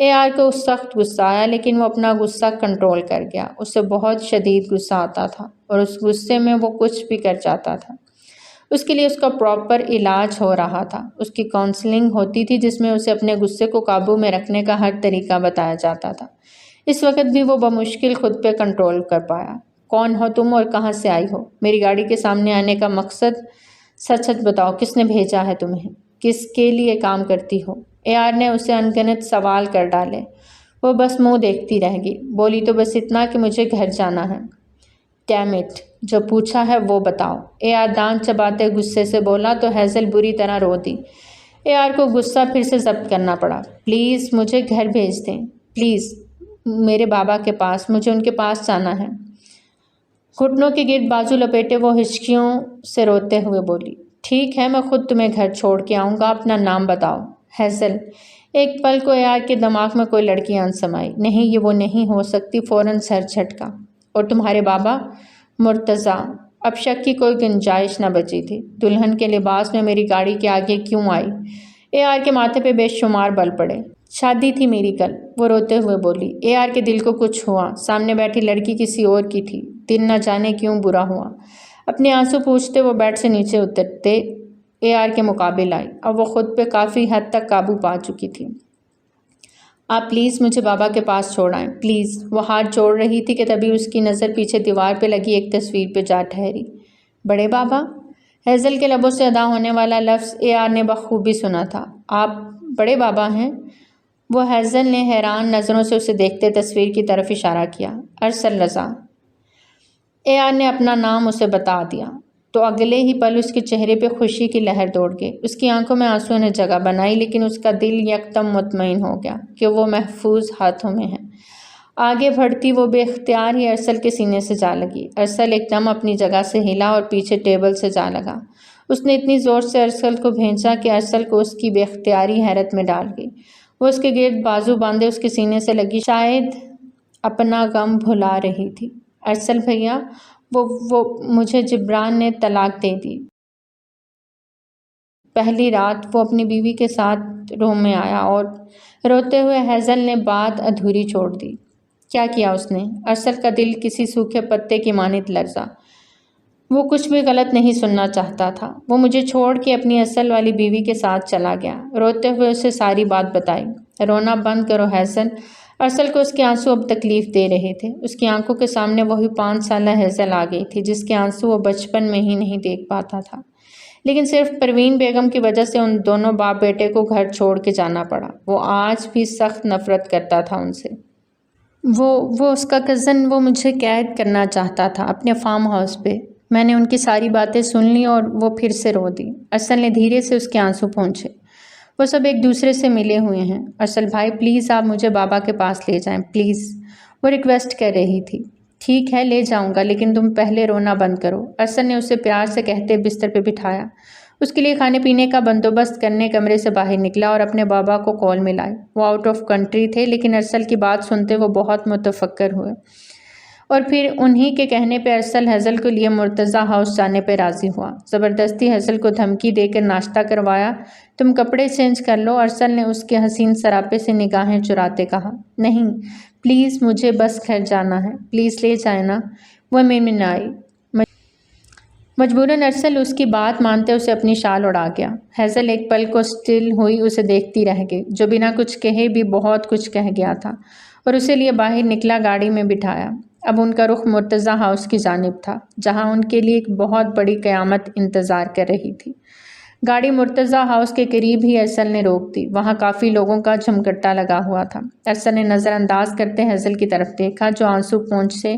AR کو سخت غصہ آیا لیکن وہ اپنا غصہ کنٹرول کر گیا۔ اسے بہت شدید غصہ آتا تھا اور اس غصے میں وہ کچھ بھی کر جاتا تھا۔ اس کے لیے اس کا پراپر علاج ہو رہا تھا۔ اس کی کاؤنسلنگ ہوتی تھی جس میں اسے اپنے غصے کو قابو میں رکھنے کا ہر طریقہ بتایا جاتا تھا۔ اس وقت بھی وہ بمشکل خود پہ کنٹرول کر پایا۔ کون ہو تم اور کہاں سے آئی ہو؟ میری گاڑی کے سامنے آنے کا مقصد سچ سچ بتاؤ، کس نے بھیجا ہے تمہیں؟ کس کے لیے کام کرتی ہو؟ AR نے اسے انگنت سوال کر ڈالے۔ وہ بس منہ دیکھتی رہ گئی۔ بولی تو بس اتنا کہ مجھے گھر جانا ہے۔ ڈیم اٹ، جو پوچھا ہے وہ بتاؤ۔ AR دانت چباتے غصے سے بولا تو ہیزل بری طرح رو دی۔ AR کو غصہ پھر سے ضبط کرنا پڑا۔ پلیز مجھے گھر بھیج دیں، پلیز میرے بابا کے پاس، مجھے ان کے پاس جانا ہے۔ گھٹنوں کے گرد بازو لپیٹے وہ ہچکیوں سے روتے ہوئے بولی، ٹھیک ہے میں خود تمہیں گھر چھوڑ کے آؤں گا، اپنا نام بتاؤ۔ ہیزل، ایک پل کو AR کے دماغ میں کوئی لڑکی آن سمائی۔ نہیں، یہ وہ نہیں ہو سکتی، فوراً سر جھٹکا۔ اور تمہارے بابا؟ مرتضیٰ۔ اب شک کی کوئی گنجائش نہ بچی تھی۔ دلہن کے لباس میں میری گاڑی کے آگے کیوں آئی؟ AR کے ماتھے پہ بے شمار بل پڑے۔ شادی تھی میری کل، وہ روتے ہوئے بولی۔ AR کے دل کو کچھ ہوا۔ سامنے بیٹھی لڑکی کسی اور کی تھی۔ دل نہ جانے کیوں برا ہوا۔ اپنے آنسو پوچھتے وہ بیڈ سے نیچے اترتے AR کے مقابل آئی۔ اب وہ خود پہ کافی حد تک قابو پا چکی تھی۔ آپ پلیز مجھے بابا کے پاس چھوڑ آئیں، پلیز۔ وہ ہاتھ جوڑ رہی تھی کہ تبھی اس کی نظر پیچھے دیوار پہ لگی ایک تصویر پہ جا ٹھہری۔ بڑے بابا؟ ہیزل کے لبوں سے ادا ہونے والا لفظ AR نے بخوبی سنا تھا۔ آپ بڑے بابا ہیں؟ وہ ہیزل نے حیران نظروں سے اسے دیکھتے تصویر کی طرف اشارہ کیا۔ ارسل رضا۔ AR نے اپنا نام اسے بتا دیا تو اگلے ہی پل اس کے چہرے پہ خوشی کی لہر دوڑ گئی۔ اس کی آنکھوں میں آنسو نے جگہ بنائی لیکن اس کا دل یکدم مطمئن ہو گیا کہ وہ محفوظ ہاتھوں میں ہے۔ آگے بڑھتی وہ بے اختیار ہی ارسل کے سینے سے جا لگی۔ ارسل ایک دم اپنی جگہ سے ہلا اور پیچھے ٹیبل سے جا لگا۔ اس نے اتنی زور سے ارسل کو بھینچا کہ ارسل کو اس کی بے اختیاری حیرت میں ڈال گئی۔ وہ اس کے گرد بازو باندھے اس کے سینے سے لگی، شاید اپنا غم بھلا رہی تھی۔ ارسل بھیا، وہ مجھے جبران نے طلاق دے دی۔ پہلی رات وہ اپنی بیوی کے ساتھ روم میں آیا اور روتے ہوئے ہیزل نے بات ادھوری چھوڑ دی۔ کیا کیا اس نے؟ ارسل کا دل کسی سوکھے پتے کی مانند لرزا۔ وہ کچھ بھی غلط نہیں سننا چاہتا تھا۔ وہ مجھے چھوڑ کے اپنی اصل والی بیوی کے ساتھ چلا گیا۔ روتے ہوئے اسے ساری بات بتائی۔ رونا بند کرو ہیزل۔ ارسل کو اس کے آنسو اب تکلیف دے رہے تھے۔ اس کی آنکھوں کے سامنے وہی 5 سالہ ہیزل آ گئی تھی جس کے آنسو وہ بچپن میں ہی نہیں دیکھ پاتا تھا، لیکن صرف پروین بیگم کی وجہ سے ان دونوں باپ بیٹے کو گھر چھوڑ کے جانا پڑا۔ وہ آج بھی سخت نفرت کرتا تھا ان سے۔ وہ اس کا کزن، وہ مجھے قید کرنا چاہتا تھا اپنے فارم ہاؤس پہ۔ میں نے ان کی ساری باتیں سن لی اور وہ پھر سے رو دی۔ ارسل نے دھیرے سے اس کے آنسو پونچھے۔ وہ سب ایک دوسرے سے ملے ہوئے ہیں۔ ارسل بھائی پلیز آپ مجھے بابا کے پاس لے جائیں پلیز، وہ ریکویسٹ کر رہی تھی۔ ٹھیک ہے لے جاؤں گا، لیکن تم پہلے رونا بند کرو، ارسل نے اسے پیار سے کہتے بستر پہ بٹھایا۔ اس کے لیے کھانے پینے کا بندوبست کرنے کمرے سے باہر نکلا اور اپنے بابا کو کال ملائی۔ وہ آؤٹ آف کنٹری تھے، لیکن ارسل کی بات سنتے وہ بہت متفکر ہوئے، اور پھر انہی کے کہنے پہ ارسل ہیزل کے لیے مرتضیٰ ہاؤس جانے پہ راضی ہوا۔ زبردستی ہیزل کو دھمکی دے کر ناشتہ کروایا۔ تم کپڑے چینج کر لو، ارسل نے اس کے حسین سراپے سے نگاہیں چراتے کہا۔ نہیں پلیز مجھے بس گھر جانا ہے، پلیز لے جائیں نا، وہ منمنائی۔ مجبوراً ارسل اس کی بات مانتے اسے اپنی شال اڑا گیا۔ ہیزل ایک پل کو اسٹل ہوئی اسے دیکھتی رہ گئی، جو بنا کچھ کہے بھی بہت کچھ کہہ گیا تھا، اور اسے لیے باہر نکلا، گاڑی میں بٹھایا۔ اب ان کا رخ مرتضیٰ ہاؤس کی جانب تھا، جہاں ان کے لیے ایک بہت بڑی قیامت انتظار کر رہی تھی۔ گاڑی مرتضیٰ ہاؤس کے قریب ہی ارسل نے روک دی۔ وہاں کافی لوگوں کا جھمگٹا لگا ہوا تھا۔ ارسل نے نظر انداز کرتے ہیزل کی طرف دیکھا، جو آنسو پونچھ سے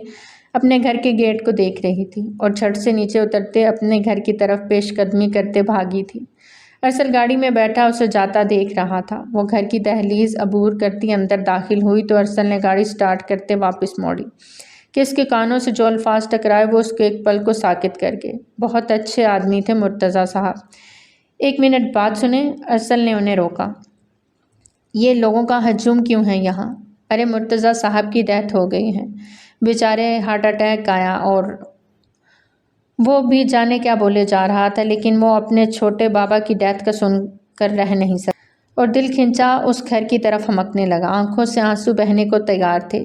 اپنے گھر کے گیٹ کو دیکھ رہی تھی اور جھٹ سے نیچے اترتے اپنے گھر کی طرف پیش قدمی کرتے بھاگی تھی۔ ارسل گاڑی میں بیٹھا اسے جاتا دیکھ رہا تھا۔ وہ گھر کی دہلیز عبور کرتی اندر داخل ہوئی تو ارسل نے گاڑی سٹارٹ کرتے واپس موڑی کہ اس کے کانوں سے جو الفاظ ٹکرائے وہ اس کو ایک پل کو ساکت کر گئے۔ بہت اچھے آدمی تھے مرتضیٰ صاحب، 1 منٹ بات سنیں، ارسل نے انہیں روکا۔ یہ لوگوں کا ہجوم کیوں ہے یہاں؟ ارے مرتضیٰ صاحب کی ڈیتھ ہو گئی ہے بیچارے، ہارٹ اٹیک آیا، اور وہ بھی جانے کیا بولے جا رہا تھا، لیکن وہ اپنے چھوٹے بابا کی ڈیتھ کا سن کر رہ نہیں سکا اور دل کھنچا اس گھر کی طرف ہمکنے لگا۔ آنکھوں سے آنسو بہنے کو تیار تھے۔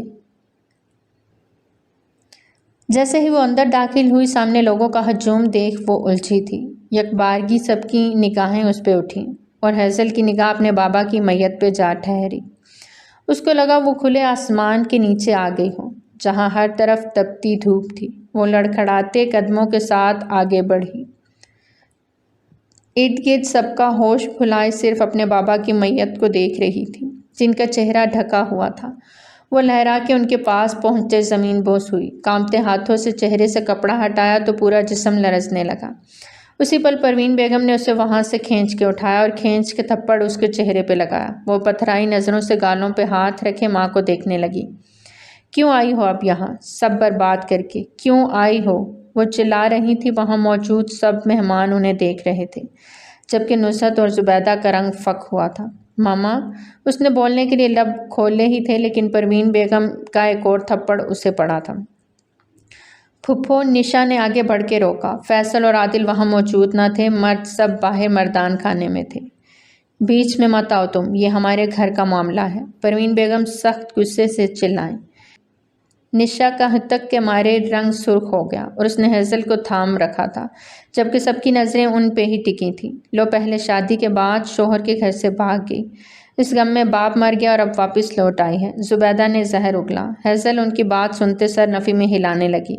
جیسے ہی وہ اندر داخل ہوئی، سامنے لوگوں کا ہجوم دیکھ وہ الجھی تھی۔ یکبارگی سب کی نگاہیں اس پہ اٹھیں اور ہیزل کی نگاہ اپنے بابا کی میت پہ جا ٹھہری۔ اس کو لگا وہ کھلے آسمان کے نیچے آ گئی ہو، جہاں ہر طرف تپتی دھوپ تھی۔ وہ لڑکھڑاتے قدموں کے ساتھ آگے بڑھی۔ ارد گرد سب کا ہوش بھلائے صرف اپنے بابا کی میت کو دیکھ رہی تھی، جن کا چہرہ ڈھکا ہوا تھا۔ وہ لہرا کے ان کے پاس پہنچتے زمین بوس ہوئی، کانپتے ہاتھوں سے چہرے سے کپڑا ہٹایا تو پورا جسم لرزنے لگا۔ اسی پل پروین بیگم نے اسے وہاں سے کھینچ کے اٹھایا اور کھینچ کے تھپڑ اس کے چہرے پہ لگایا۔ وہ پتھرائی نظروں سے گالوں پہ ہاتھ رکھے ماں کو دیکھنے لگی۔ کیوں آئی ہو اب یہاں سب برباد کر کے، کیوں آئی ہو؟ وہ چلا رہی تھی۔ وہاں موجود سب مہمان انہیں دیکھ رہے تھے، جبکہ نصرت اور زبیدہ کا رنگ فک ہوا تھا۔ ماما، اس نے بولنے کے لیے لب کھولے ہی تھے، لیکن پروین بیگم کا ایک اور تھپڑ اسے پڑا تھا۔ پھپھو، نشا نے آگے بڑھ کے روکا۔ فیصل اور عادل وہاں موجود نہ تھے، مرد سب باہر مردان خانے میں تھے۔ بیچ میں مت آؤ تم، یہ ہمارے گھر کا معاملہ ہے، پروین بیگم سخت غصے سے چلائیں۔ نشا کا ہتک کے مارے رنگ سرخ ہو گیا اور اس نے ہیزل کو تھام رکھا تھا، جبکہ سب کی نظریں ان پہ ہی ٹکی تھیں۔ لو پہلے شادی کے بعد شوہر کے گھر سے بھاگ گئی، اس غم میں باپ مر گیا اور اب واپس لوٹ آئی ہے، زبیدہ نے زہر اگلا۔ ہیزل ان کی بات سنتے سر نفی میں ہلانے لگی۔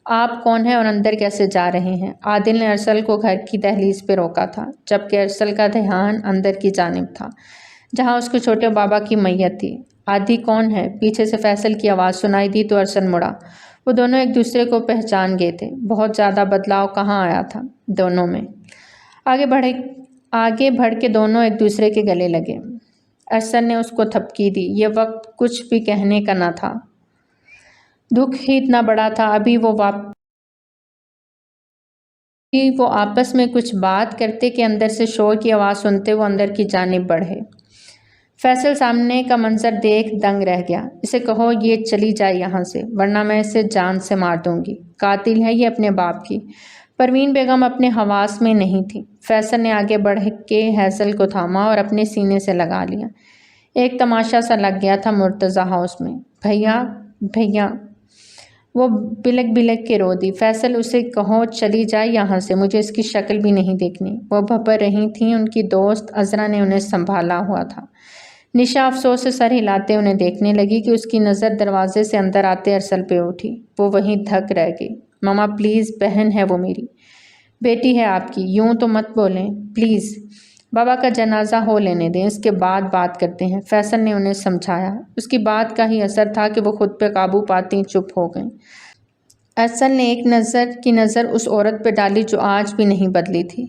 آپ کون ہیں اور اندر کیسے جا رہے ہیں؟ عادل نے ارسل کو گھر کی دہلیز پہ روکا تھا، جبکہ ارسل کا دھیان اندر کی جانب تھا، جہاں اس کے چھوٹے بابا کی میت تھی۔ آدھی کون ہے؟ پیچھے سے فیصل کی آواز سنائی دی تو ارسل مڑا۔ وہ دونوں ایک دوسرے کو پہچان گئے تھے۔ بہت زیادہ بدلاؤ کہاں آیا تھا دونوں میں؟ آگے بڑھ کے دونوں ایک دوسرے کے گلے لگے۔ ارسل نے اس کو تھپکی دی۔ یہ وقت کچھ بھی کہنے کا نہ تھا، دکھ ہی اتنا بڑا تھا۔ ابھی وہ آپس میں کچھ بات کرتے کہ اندر سے شور کی آواز سنتے وہ اندر کی جانب بڑھے۔ فیصل سامنے کا منظر دیکھ دنگ رہ گیا۔ اسے کہو یہ چلی جائے یہاں سے، ورنہ میں اسے جان سے مار دوں گی۔ قاتل ہے یہ اپنے باپ کی۔ پروین بیگم اپنے حواس میں نہیں تھی۔ فیصل نے آگے بڑھ کے ہیزل کو تھاما اور اپنے سینے سے لگا لیا۔ ایک تماشا سا لگ گیا تھا مرتضیٰ ہاؤس میں۔ بھیا وہ بلک بلک کے رو دی۔ فیصل اسے کہو چلی جائے یہاں سے، مجھے اس کی شکل بھی نہیں دیکھنی۔ وہ بھپر رہی تھیں۔ ان کی دوست عذرا نے انہیں سنبھالا ہوا تھا۔ نشا افسوس سے سر ہلاتے انہیں دیکھنے لگی کہ اس کی نظر دروازے سے اندر آتے ارسل پہ اٹھی۔ وہ وہیں دھک رہ گئی۔ ماما پلیز، بہن ہے وہ میری، بیٹی ہے آپ کی، یوں تو مت بولیں پلیز، بابا کا جنازہ ہو لینے دیں، اس کے بعد بات کرتے ہیں، فیصل نے انہیں سمجھایا۔ اس کی بات کا ہی اثر تھا کہ وہ خود پہ قابو پاتی چپ ہو گئیں۔ ارسل نے ایک نظر اس عورت پہ ڈالی جو آج بھی نہیں بدلی تھی۔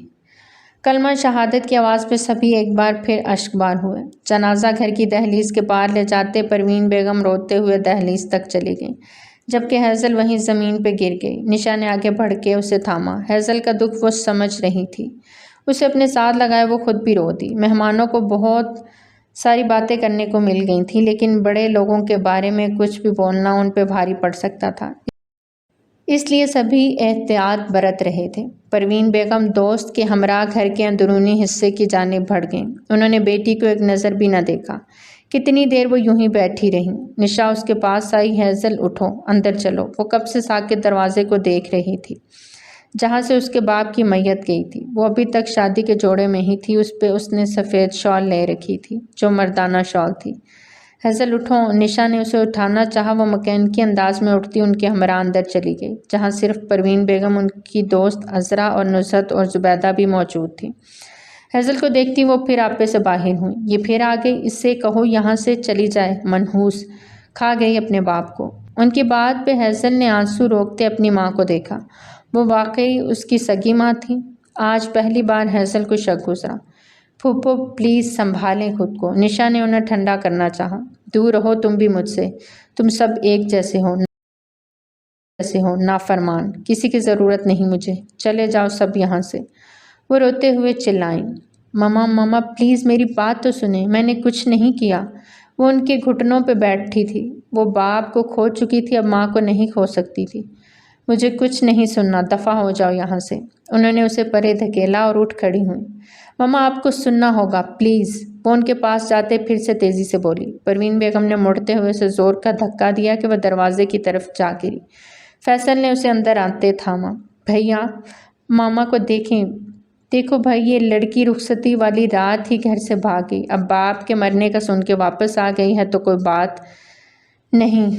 کلمہ شہادت کی آواز پہ سبھی ایک بار پھر اشکبار ہوئے۔ جنازہ گھر کی دہلیز کے پار لے جاتے پروین بیگم روتے ہوئے دہلیز تک چلی گئیں، جبکہ ہیزل وہیں زمین پہ گر گئی۔ نشا نے آگے بڑھ کے اسے تھاما۔ ہیزل کا دکھ وہ سمجھ رہی تھی۔ اسے اپنے ساتھ لگائے وہ خود بھی رو دی۔ مہمانوں کو بہت ساری باتیں کرنے کو مل گئی تھیں، لیکن بڑے لوگوں کے بارے میں کچھ بھی بولنا ان پہ بھاری پڑ سکتا تھا، اس لیے سبھی احتیاط برت رہے تھے۔ پروین بیگم دوست کے ہمراہ گھر کے اندرونی حصے کی جانب بڑھ گئیں۔ انہوں نے بیٹی کو ایک نظر بھی نہ دیکھا۔ کتنی دیر وہ یوں ہی بیٹھی رہیں۔ نشا اس کے پاس آئی۔ ہیزل اٹھو، اندر چلو۔ وہ کب سے ساکت دروازے کو دیکھ رہی تھی جہاں سے اس کے باپ کی میت گئی تھی۔ وہ ابھی تک شادی کے جوڑے میں ہی تھی۔ اس پہ اس نے سفید شال لے رکھی تھی جو مردانہ شال تھی۔ ہیزل اٹھو، نشا نے اسے اٹھانا چاہا۔ وہ مکینکی انداز میں اٹھتی ان کے ہمراہ اندر چلی گئی، جہاں صرف پروین بیگم، ان کی دوست عذرا اور نصرت اور زبیدہ بھی موجود تھیں۔ ہیزل کو دیکھتی وہ پھر آپے سے باہر ہوئی۔ یہ پھر آ گئی، اس سے کہو یہاں سے چلی جائے، منحوس، کھا گئی اپنے باپ کو۔ ان کی بات پہ ہیزل نے آنسو روکتے اپنی ماں کو دیکھا۔ وہ واقعی اس کی سگی ماں تھی۔ آج پہلی بار ہیزل کو شک گزرا۔ پھوپھو پلیز سنبھالیں خود کو، نشا نے انہیں ٹھنڈا کرنا چاہا۔ دور رہو تم بھی مجھ سے، تم سب ایک جیسے ہو، نافرمان، کسی کی ضرورت نہیں مجھے، چلے جاؤ سب یہاں سے۔ وہ روتے ہوئے چلائیں، ماما پلیز میری بات تو سنیں، میں نے کچھ نہیں کیا۔ وہ ان کے گھٹنوں پہ بیٹھی تھی۔ وہ باپ کو کھو چکی تھی، اب ماں کو نہیں کھو سکتی تھی۔ مجھے کچھ نہیں سننا، دفع ہو جاؤ یہاں سے۔ انہوں نے اسے پرے دھکیلا اور اٹھ کھڑی ہوئیں۔ ماما آپ کو سننا ہوگا پلیز، وہ ان کے پاس جاتے پھر سے تیزی سے بولی۔ پروین بیگم نے مڑتے ہوئے اسے زور کا دھکا دیا کہ وہ دروازے کی طرف جا گری۔ فیصل نے اسے اندر آتے تھاما۔ بھیا، ماما کو دیکھو بھائی، یہ لڑکی رخصتی والی رات ہی گھر سے بھاگ گئی، اب باپ کے مرنے کا سن کے واپس آ گئی ہے تو کوئی بات نہیں،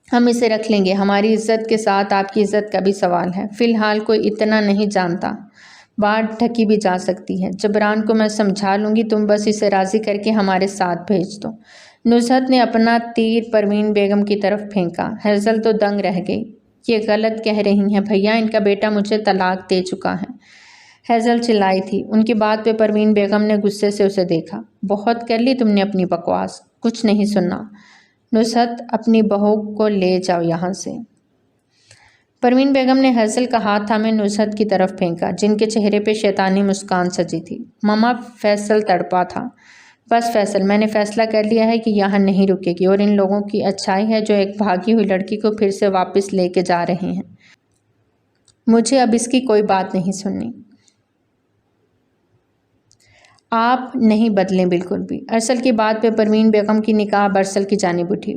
ہم اسے رکھ لیں گے، ہماری عزت کے ساتھ آپ کی عزت کا بھی سوال ہے۔ فی الحال کوئی اتنا نہیں جانتا، بات ڈھکی بھی جا سکتی ہے، جبران کو میں سمجھا لوں گی، تم بس اسے راضی کر کے ہمارے ساتھ بھیج دو۔ نصرت نے اپنا تیر پروین بیگم کی طرف پھینکا۔ ہیزل تو دنگ رہ گئی۔ یہ غلط کہہ رہی ہیں بھیا، ان کا بیٹا مجھے طلاق دے چکا ہے، ہیزل چلائی تھی۔ ان کی بات پہ پروین بیگم نے غصے سے اسے دیکھا۔ بہت کر لی تم نے اپنی بکواس، کچھ نہیں سننا۔ نصرت اپنی بہو کو لے جاؤ یہاں سے۔ پروین بیگم نے ہیزل کا ہاتھ تھامے نصرت کی طرف پھینکا، جن کے چہرے پہ شیطانی مسکان سجی تھی۔ ماما، فیصل تڑپا تھا۔ بس فیصل، میں نے فیصلہ کر لیا ہے کہ یہاں نہیں رکے گی، اور ان لوگوں کی اچھائی ہے جو ایک بھاگی ہوئی لڑکی کو پھر سے واپس لے کے جا رہے ہیں۔ مجھے اب اس کی کوئی بات نہیں سننی۔ آپ نہیں بدلیں بالکل بھی۔ ارسل کی بات پہ پروین بیگم کی نگاہ ارسل کی جانب اٹھی۔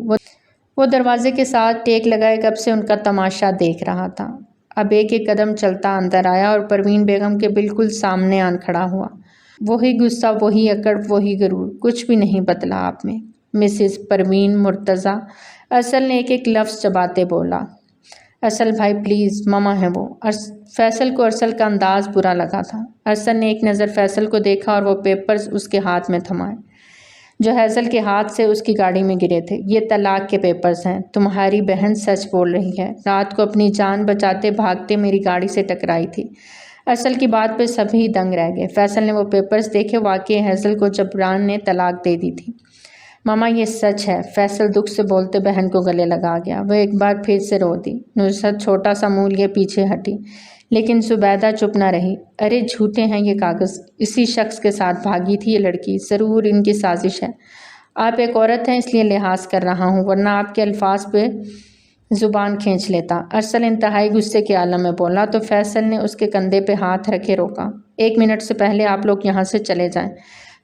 وہ دروازے کے ساتھ ٹیک لگائے کب سے ان کا تماشا دیکھ رہا تھا۔ اب ایک ایک قدم چلتا اندر آیا اور پروین بیگم کے بالکل سامنے آن کھڑا ہوا۔ وہی غصہ، وہی اکڑ، وہی غرور، کچھ بھی نہیں بدلا آپ میں، مسز پروین مرتضیٰ۔ ارسل نے ایک ایک لفظ چباتے بولا۔ ارسل بھائی پلیز، ماما ہے وہ۔ فیصل کو ارسل کا انداز برا لگا تھا۔ ارسل نے ایک نظر فیصل کو دیکھا اور وہ پیپرز اس کے ہاتھ میں تھمائے جو ہیزل کے ہاتھ سے اس کی گاڑی میں گرے تھے۔ یہ طلاق کے پیپرز ہیں، تمہاری بہن سچ بول رہی ہے، رات کو اپنی جان بچاتے بھاگتے میری گاڑی سے ٹکرائی تھی۔ ارسل کی بات پہ سبھی دنگ رہ گئے۔ فیصل نے وہ پیپرز دیکھے، واقعی ہیزل کو جبران نے طلاق دے دی تھی۔ ماما یہ سچ ہے، فیصل دکھ سے بولتے بہن کو گلے لگا گیا۔ وہ ایک بار پھر سے رو دی۔ نصرت چھوٹا سا منہ لیے پیچھے ہٹی، لیکن زبیدہ چپ نہ رہی۔ ارے جھوٹے ہیں یہ کاغذ، اسی شخص کے ساتھ بھاگی تھی یہ لڑکی، ضرور ان کی سازش ہے۔ آپ ایک عورت ہیں اس لیے لحاظ کر رہا ہوں، ورنہ آپ کے الفاظ پہ زبان کھینچ لیتا۔ ارسل انتہائی غصے کے عالم میں بولا تو فیصل نے اس کے کندھے پہ ہاتھ رکھے روکا۔ 1 منٹ سے پہلے آپ لوگ یہاں سے چلے جائیں۔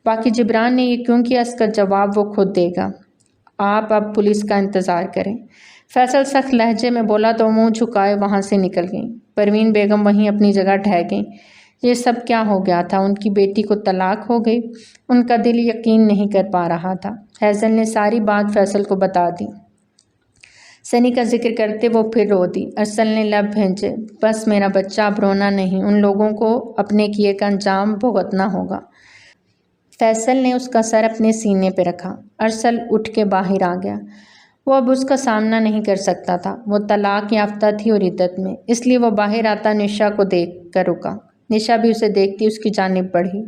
باقی جبران نے یہ کیوں کیا اس کا جواب وہ خود دے گا، آپ اب پولیس کا انتظار کریں۔ فیصل سخت لہجے میں بولا تو منہ جھکائے وہاں سے نکل گئی۔ پروین بیگم وہیں اپنی جگہ ٹھہر گئیں۔ یہ سب کیا ہو گیا تھا؟ ان کی بیٹی کو طلاق ہو گئی؟ ان کا دل یقین نہیں کر پا رہا تھا۔ حیضل نے ساری بات فیصل کو بتا دی۔ سنی کا ذکر کرتے وہ پھر رو دی۔ ارسل نے لب بھینچے، بس میرا بچہ، اب رونا نہیں، ان لوگوں کو اپنے کیے کا انجام بھگتنا ہوگا۔ فیصل نے اس کا سر اپنے سینے پہ رکھا۔ ارسل اٹھ کے باہر آ گیا۔ وہ اب اس کا سامنا نہیں کر سکتا تھا۔ وہ طلاق یافتہ تھی اور عدت میں، اس لیے وہ باہر آتا نشا کو دیکھ کر رکا۔ نشا بھی اسے دیکھتی اس کی جانب بڑھی۔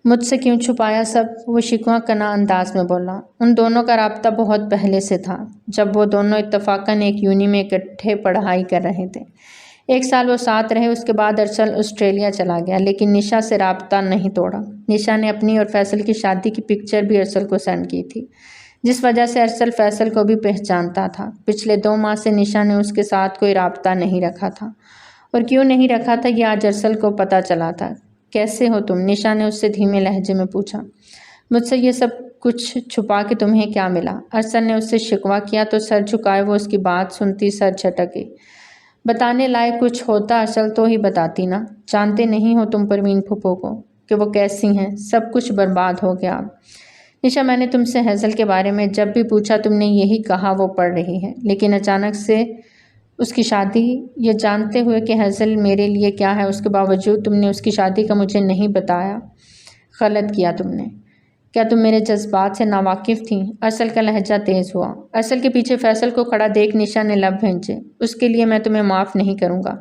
مجھ سے کیوں چھپایا سب؟ وہ شکوہ کناں انداز میں بولا۔ ان دونوں کا رابطہ بہت پہلے سے تھا، جب وہ دونوں اتفاقاً ایک یونی میں اکٹھے پڑھائی کر رہے تھے۔ 1 سال وہ ساتھ رہے، اس کے بعد ارسل آسٹریلیا چلا گیا، لیکن نشا سے رابطہ نہیں توڑا۔ نشا نے اپنی اور فیصل کی شادی کی پکچر بھی ارسل کو سینڈ کی تھی، جس وجہ سے ارسل فیصل کو بھی پہچانتا تھا۔ پچھلے 2 ماہ سے نشا نے اس کے ساتھ کوئی رابطہ نہیں رکھا تھا، اور کیوں نہیں رکھا تھا یہ آج ارسل کو پتہ چلا تھا۔ کیسے ہو تم؟ نشا نے اس سے دھیمے لہجے میں پوچھا۔ مجھ سے یہ سب کچھ چھپا کے تمہیں کیا ملا؟ ارسل نے اس سے شکوہ کیا تو سر جھکائے وہ اس کی بات سنتی سر جھٹک گئی۔ بتانے لائق کچھ ہوتا ارسل تو ہی بتاتی نا۔ جانتے نہیں ہو تم پروین پھپھو کو کہ وہ کیسی ہیں؟ سب کچھ برباد ہو گیا اب۔ نشا، میں نے تم سے حیضل کے بارے میں جب بھی پوچھا تم نے یہی کہا وہ پڑھ رہی ہے، لیکن اچانک سے اس کی شادی، یہ جانتے ہوئے کہ حیضل میرے لیے کیا ہے، اس کے باوجود تم نے اس کی شادی کا مجھے نہیں بتایا۔ غلط کیا تم نے۔ کیا تم میرے جذبات سے ناواقف تھیں؟ ارسل کا لہجہ تیز ہوا۔ ارسل کے پیچھے فیصل کو کھڑا دیکھ نشا نے لب بھینچے۔ اس کے لیے میں تمہیں معاف نہیں کروں گا،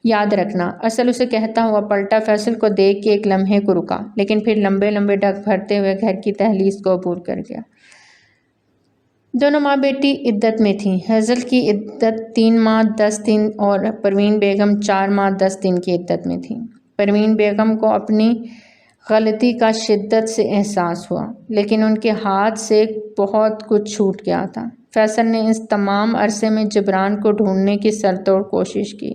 یاد رکھنا۔ ارسل اسے کہتا ہوا پلٹا، فیصل کو دیکھ کے ایک لمحے کو رکا، لیکن پھر لمبے لمبے ڈگ بھرتے ہوئے گھر کی دہلیز کو عبور کر گیا۔ دونوں ماں بیٹی عدت میں تھیں۔ حیضل کی عدت 3 ماہ 10 دن اور پروین بیگم 4 ماہ 10 دن کی عدت میں تھیں۔ پروین بیگم کو اپنی غلطی کا شدت سے احساس ہوا، لیکن ان کے ہاتھ سے بہت کچھ چھوٹ گیا تھا۔ فیصل نے اس تمام عرصے میں جبران کو ڈھونڈنے کی سرتوڑ کوشش کی،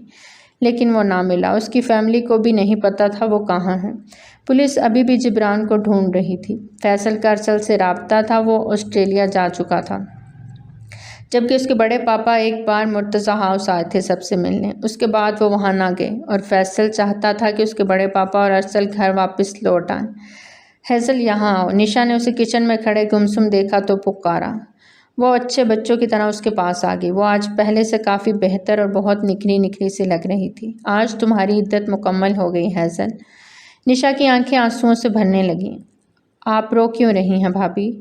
لیکن وہ نہ ملا۔ اس کی فیملی کو بھی نہیں پتہ تھا وہ کہاں ہے۔ پولیس ابھی بھی جبران کو ڈھونڈ رہی تھی۔ فیصل کا ارسل سے رابطہ تھا، وہ آسٹریلیا جا چکا تھا، جبکہ اس کے بڑے پاپا ایک بار مرتضی ہاؤس آئے تھے سب سے ملنے، اس کے بعد وہ وہاں نہ گئے، اور فیصل چاہتا تھا کہ اس کے بڑے پاپا اور ارسل گھر واپس لوٹ آئیں۔ حیضل یہاں آؤ۔ نشا نے اسے کچن میں کھڑے گمسم دیکھا تو پکارا۔ وہ اچھے بچوں کی طرح اس کے پاس آ گئی۔ وہ آج پہلے سے کافی بہتر اور بہت نکھری نکھری سی لگ رہی تھی۔ آج تمہاری عدت مکمل ہو گئی حیضل۔ نشا کی آنکھیں آنسوؤں سے بھرنے لگیں۔ آپ رو کیوں رہی ہیں بھابھی؟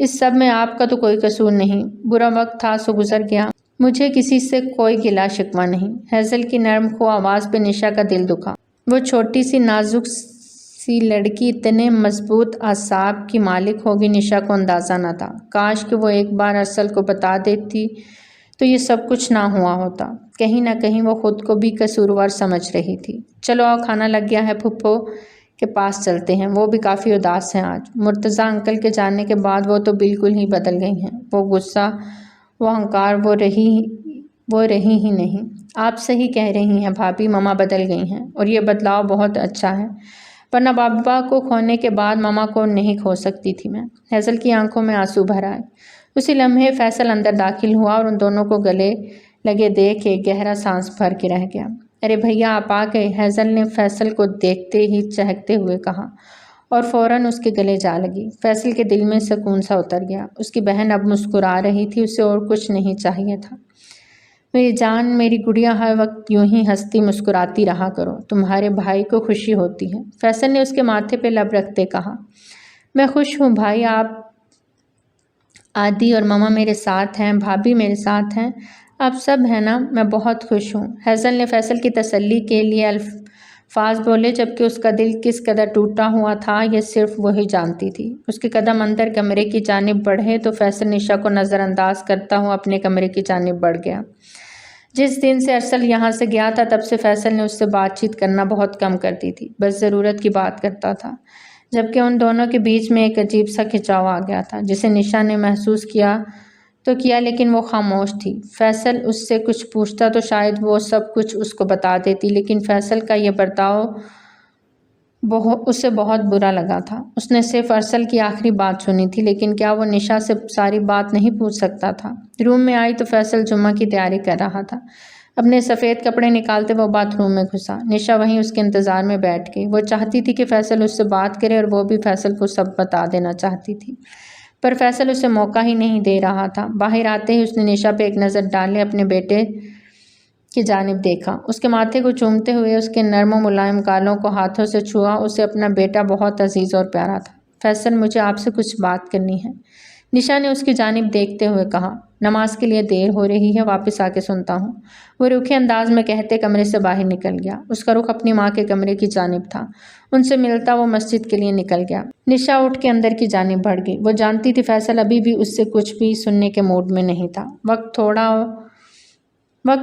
اس سب میں آپ کا تو کوئی قصور نہیں، برا وقت تھا سو گزر گیا، مجھے کسی سے کوئی گلا شکوہ نہیں۔ حیضل کی نرم خو آواز پہ نشا کا دل دکھا۔ وہ چھوٹی سی نازک سی لڑکی اتنے مضبوط اعصاب کی مالک ہوگی نشا کو اندازہ نہ تھا۔ کاش کہ وہ ایک بار ارسل کو بتا دیتی تو یہ سب کچھ نہ ہوا ہوتا۔ کہیں نہ کہیں وہ خود کو بھی قصوروار سمجھ رہی تھی۔ چلو آؤ، کھانا لگ گیا ہے، پھپھو کے پاس چلتے ہیں، وہ بھی کافی اداس ہیں آج۔ مرتضیٰ انکل کے جانے کے بعد وہ تو بالکل ہی بدل گئی ہیں۔ وہ غصہ، وہ ہنکار، وہ رہی ہی نہیں۔ آپ صحیح کہہ رہی ہیں بھابھی، ماما بدل گئی ہیں، اور یہ بدلاؤ بہت اچھا ہے، ورنہ بابا کو کھونے کے بعد ماما کو نہیں کھو سکتی تھی میں۔ حیضل کی آنکھوں میں آنسو بھر آئے۔ اسی لمحے فیصل اندر داخل ہوا اور ان دونوں کو گلے لگے دیکھ ایک گہرا سانس بھر کے رہ گیا۔ ارے بھیا آپ آ گئے، حیضل نے فیصل کو دیکھتے ہی چہکتے ہوئے کہا، اور فوراً اس کے گلے جا لگی۔ فیصل کے دل میں سکون سا اتر گیا۔ اس کی بہن اب مسکرا رہی تھی، اسے اور کچھ نہیں چاہیے تھا۔ میری جان، میری گڑیا، ہر وقت یوں ہی ہنستی مسکراتی رہا کرو، تمہارے بھائی کو خوشی ہوتی ہے، فیصل نے اس کے ماتھے پہ لب رکھتے کہا۔ میں خوش ہوں بھائی، آپ، آدی اور ماما میرے ساتھ ہیں، بھابھی میرے ساتھ ہیں، آپ سب ہیں نا، میں بہت خوش ہوں۔ حیضل نے فیصل کی تسلی کے لیے الفاظ بولے، جبکہ اس کا دل کس قدر ٹوٹا ہوا تھا یہ صرف وہی جانتی تھی۔ اس کے قدم اندر کمرے کی جانب بڑھے تو فیصل نشا کو نظر انداز کرتا ہوا اپنے کمرے کی جانب بڑھ گیا۔ جس دن سے ارسل یہاں سے گیا تھا تب سے فیصل نے اس سے بات چیت کرنا بہت کم کر دی تھی، بس ضرورت کی بات کرتا تھا، جبکہ ان دونوں کے بیچ میں ایک عجیب سا کھچاؤ آ گیا تھا جسے نشا نے محسوس کیا تو کیا، لیکن وہ خاموش تھی۔ فیصل اس سے کچھ پوچھتا تو شاید وہ سب کچھ اس کو بتا دیتی، لیکن فیصل کا یہ برتاؤ اسے بہت برا لگا تھا۔ اس نے صرف ارسل کی آخری بات سنی تھی، لیکن کیا وہ نشا سے ساری بات نہیں پوچھ سکتا تھا؟ روم میں آئی تو فیصل جمعہ کی تیاری کر رہا تھا۔ اپنے سفید کپڑے نکالتے وہ باتھ روم میں گھسا۔ نشا وہیں اس کے انتظار میں بیٹھ گئی۔ وہ چاہتی تھی کہ فیصل اس سے بات کرے اور وہ بھی فیصل کو سب بتا دینا چاہتی تھی، پر فیصل اسے موقع ہی نہیں دے رہا تھا۔ باہر آتے ہی اس نے نشا پہ ایک نظر ڈالے اپنے بیٹے کی جانب دیکھا، اس کے ماتھے کو چومتے ہوئے اس کے نرم و ملائم گالوں کو ہاتھوں سے چھوا۔ اسے اپنا بیٹا بہت عزیز اور پیارا تھا۔ فیصل، مجھے آپ سے کچھ بات کرنی ہے، نشا نے اس کی جانب دیکھتے ہوئے کہا۔ نماز کے لیے دیر ہو رہی ہے، واپس آ کے سنتا ہوں، وہ روکھے انداز میں کہتے کمرے سے باہر نکل گیا۔ اس کا رخ اپنی ماں کے کمرے کی جانب تھا۔ ان سے ملتا وہ مسجد کے لیے نکل گیا۔ نشا اٹھ کے اندر کی جانب بڑھ گئی۔ وہ جانتی تھی فیصل ابھی بھی اس سے کچھ بھی سننے کے موڈ میں نہیں تھا۔ وقت